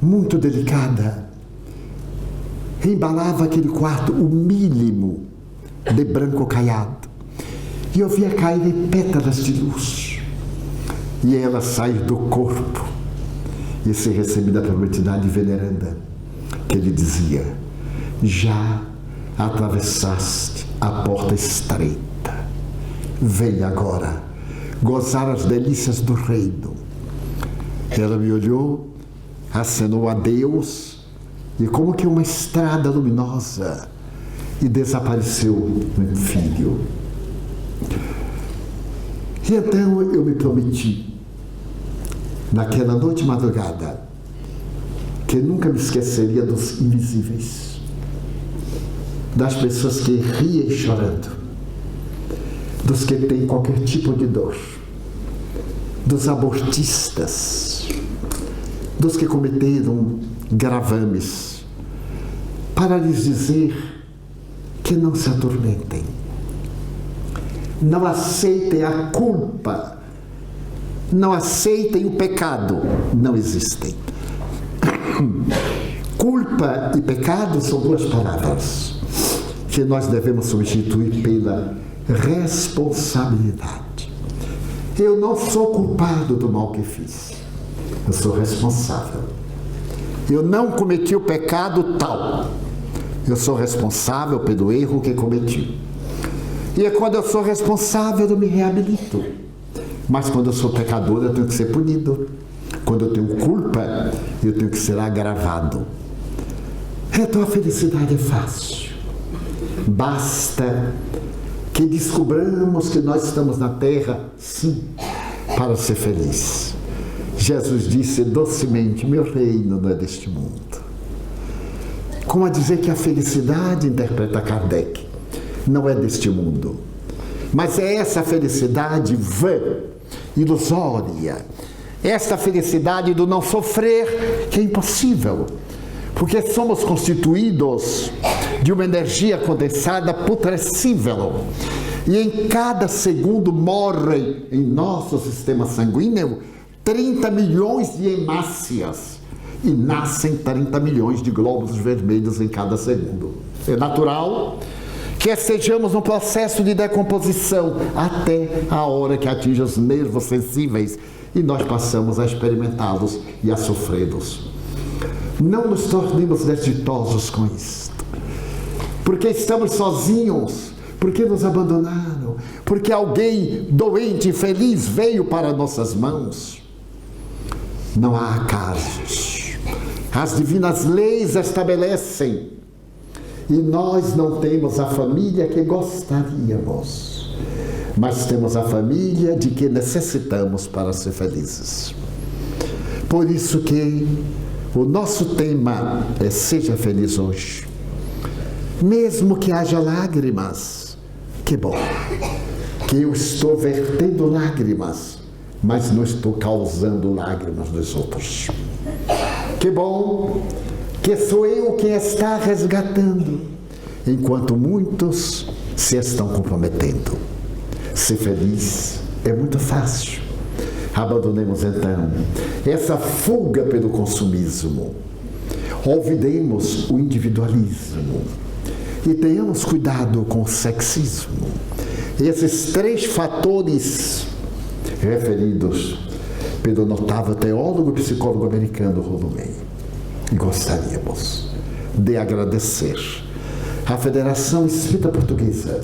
Speaker 1: muito delicada. Embalava aquele quarto o mínimo de branco caiado. E eu via cair pétalas de luz. E ela sair do corpo e ser recebida pela entidade veneranda, que ele dizia: já atravessaste a porta estreita, vem agora gozar as delícias do reino. Ela me olhou, acenou a Deus, e como que uma estrada luminosa, e desapareceu meu filho. E então eu me prometi, naquela noite madrugada, que nunca me esqueceria dos invisíveis, das pessoas que riem chorando, dos que têm qualquer tipo de dor, dos abortistas, dos que cometeram gravames, para lhes dizer que não se atormentem, não aceitem a culpa, não aceitem o pecado, não existem. Culpa e pecado são 2 palavras que nós devemos substituir pela responsabilidade. Eu não sou culpado do mal que fiz, eu sou responsável. Eu não cometi o pecado tal, eu sou responsável pelo erro que cometi. E é quando eu sou responsável, eu me reabilito. Mas quando eu sou pecador, eu tenho que ser punido. Quando eu tenho culpa, eu tenho que ser agravado. Então a felicidade é fácil. Basta que descobramos que nós estamos na terra, sim, para ser feliz. Jesus disse docemente: meu reino não é deste mundo. Como a dizer que a felicidade, interpreta Kardec, não é deste mundo. Mas é essa felicidade vã, ilusória. Essa felicidade do não sofrer, que é impossível. Porque somos constituídos de uma energia condensada putrescível. E em cada segundo morrem em nosso sistema sanguíneo 30 milhões de hemácias. E nascem 30 milhões de glóbulos vermelhos em cada segundo. É natural que estejamos no processo de decomposição até a hora que atinge os nervos sensíveis e nós passamos a experimentá-los e a sofrê-los. Não nos tornemos desditosos com isto, porque estamos sozinhos, porque nos abandonaram, porque alguém doente e feliz veio para nossas mãos. Não há acasos. As divinas leis estabelecem e nós não temos a família que gostaríamos, mas temos a família de que necessitamos para ser felizes. Por isso que o nosso tema é: seja feliz hoje. Mesmo que haja lágrimas, que bom, que eu estou vertendo lágrimas, mas não estou causando lágrimas nos outros. Que bom que sou eu quem está resgatando, enquanto muitos se estão comprometendo. Ser feliz é muito fácil. Abandonemos então essa fuga pelo consumismo. Olvidemos o individualismo e tenhamos cuidado com o sexismo. Esses 3 fatores referidos pelo notável teólogo e psicólogo americano Rollo May. E gostaríamos de agradecer à Federação Espírita Portuguesa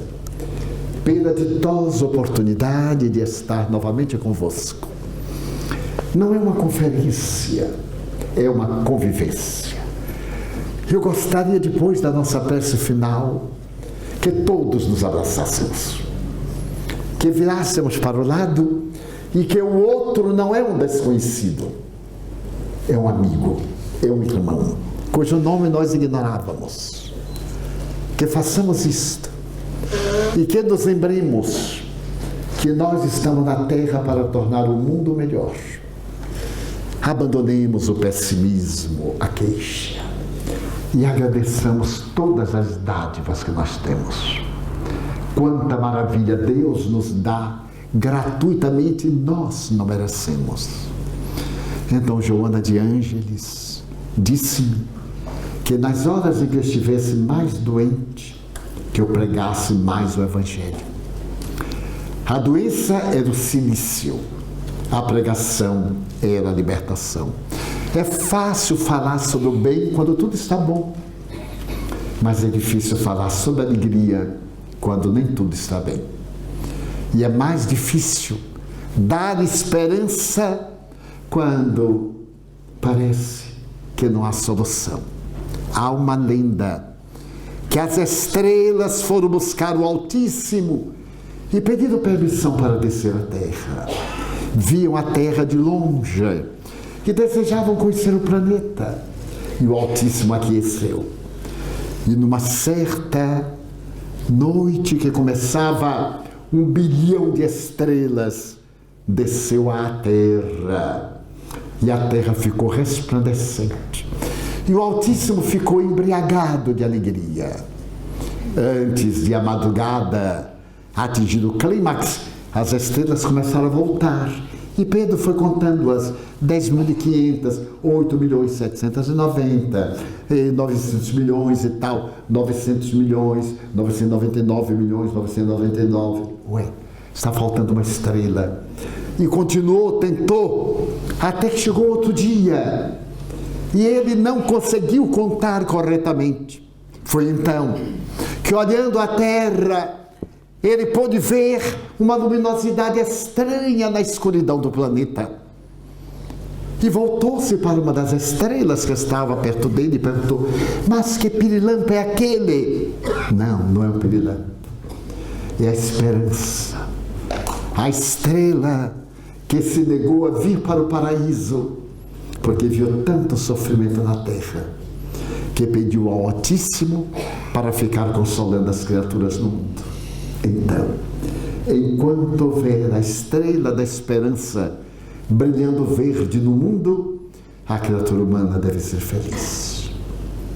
Speaker 1: pela ditosa oportunidade de estar novamente convosco. Não é uma conferência, é uma convivência. Eu gostaria, depois da nossa prece final, que todos nos abraçássemos, que virássemos para o lado e que o outro não é um desconhecido, é um amigo, é um irmão, cujo nome nós ignorávamos. Que façamos isto e que nos lembremos que nós estamos na Terra para tornar o mundo melhor. Abandonemos o pessimismo, a queixa e agradeçamos todas as dádivas que nós temos. Quanta maravilha Deus nos dá gratuitamente e nós não merecemos. Então Joana de Ângeles disse-me que nas horas em que eu estivesse mais doente, que eu pregasse mais o Evangelho. A doença era o silício, a pregação era a libertação. É fácil falar sobre o bem quando tudo está bom, mas é difícil falar sobre a alegria quando nem tudo está bem. E é mais difícil dar esperança quando parece que não há solução. Há uma lenda que as estrelas foram buscar o Altíssimo e pediram permissão para descer à Terra. Viam a Terra de longe e desejavam conhecer o planeta. E o Altíssimo aqueceu. E numa certa noite que começava 1 bilhão de estrelas, desceu à Terra. E a Terra ficou resplandecente. E o Altíssimo ficou embriagado de alegria. Antes de a madrugada atingir o clímax, as estrelas começaram a voltar. E Pedro foi contando-as: 10.500, 8.790, 900 milhões e tal, 900 milhões, 999 milhões, 999. Ué, está faltando uma estrela. E continuou, tentou, até que chegou outro dia. E ele não conseguiu contar corretamente. Foi então que, olhando a Terra, ele pôde ver uma luminosidade estranha na escuridão do planeta. E voltou-se para uma das estrelas que estava perto dele e perguntou: mas que pirilampo é aquele? Não, não é um pirilampo. é a esperança. A estrela que se negou a vir para o paraíso, porque viu tanto sofrimento na terra, que pediu ao Altíssimo para ficar consolando as criaturas no mundo. Então, enquanto houver a estrela da esperança brilhando verde no mundo, a criatura humana deve ser feliz.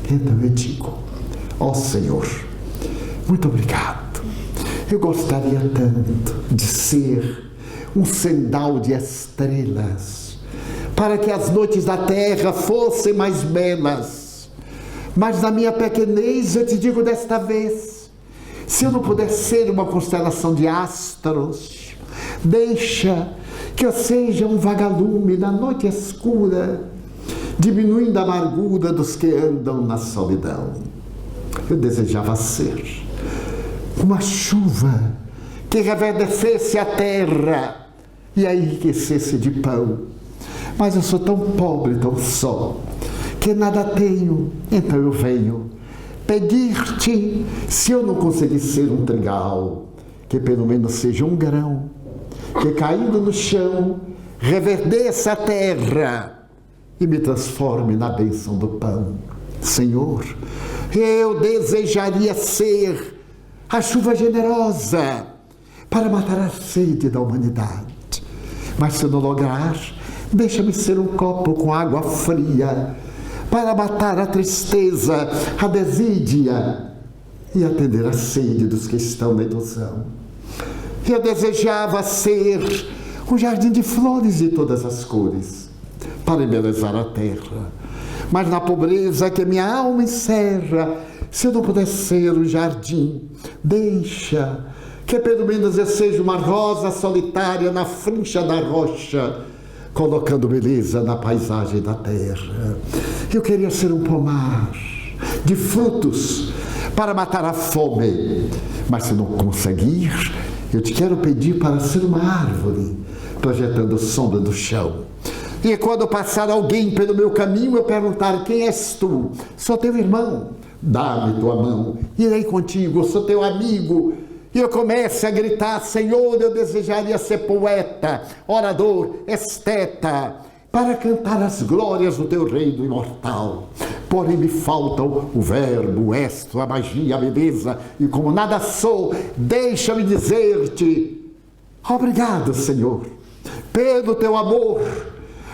Speaker 1: Então eu digo, ó Senhor, muito obrigado. Eu gostaria tanto de ser um sendal de estrelas, para que as noites da terra fossem mais belas. Mas na minha pequenez eu te digo desta vez, se eu não puder ser uma constelação de astros, deixa que eu seja um vagalume na noite escura, diminuindo a amargura dos que andam na solidão. Eu desejava ser uma chuva que reverdecesse a terra e a enriquecesse de pão. Mas eu sou tão pobre, tão só, que nada tenho. Então eu venho pedir-te, se eu não conseguir ser um trigal, que pelo menos seja um grão, que caindo no chão reverdeça a terra e me transforme na bênção do pão. Senhor, eu desejaria ser a chuva generosa para matar a sede da humanidade. Mas se eu não lograr, deixa-me ser um copo com água fria para matar a tristeza, a desídia e atender a sede dos que estão na ilusão. Eu desejava ser um jardim de flores de todas as cores para embelezar a terra. Mas na pobreza que minha alma encerra, se eu não puder ser um jardim, deixa que pelo menos eu seja uma rosa solitária na frincha da rocha, colocando beleza na paisagem da terra. Eu queria ser um pomar de frutos para matar a fome, mas se não conseguir, eu te quero pedir para ser uma árvore, projetando sombra do chão. E quando passar alguém pelo meu caminho, eu perguntar, quem és tu? Sou teu irmão, dá-me tua mão, irei contigo, eu sou teu amigo. E eu começo a gritar, Senhor, eu desejaria ser poeta, orador, esteta, para cantar as glórias do teu reino imortal. Porém me faltam o verbo, o estro, a magia, a beleza, e como nada sou, deixa-me dizer-te, obrigado, Senhor, pelo teu amor,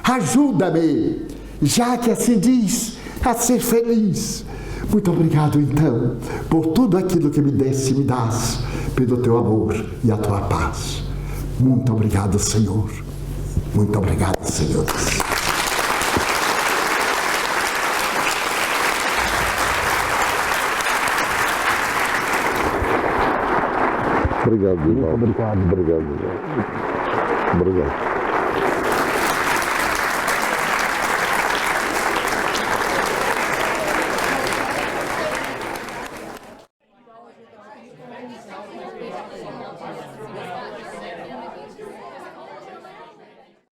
Speaker 1: ajuda-me, já que assim diz, a ser feliz. Muito obrigado, então, por tudo aquilo que me desse e me dás, pelo teu amor e a tua paz. Muito obrigado, Senhor. Muito obrigado, Senhor.
Speaker 2: Obrigado,
Speaker 1: Muito obrigado.
Speaker 2: Obrigado. Obrigado.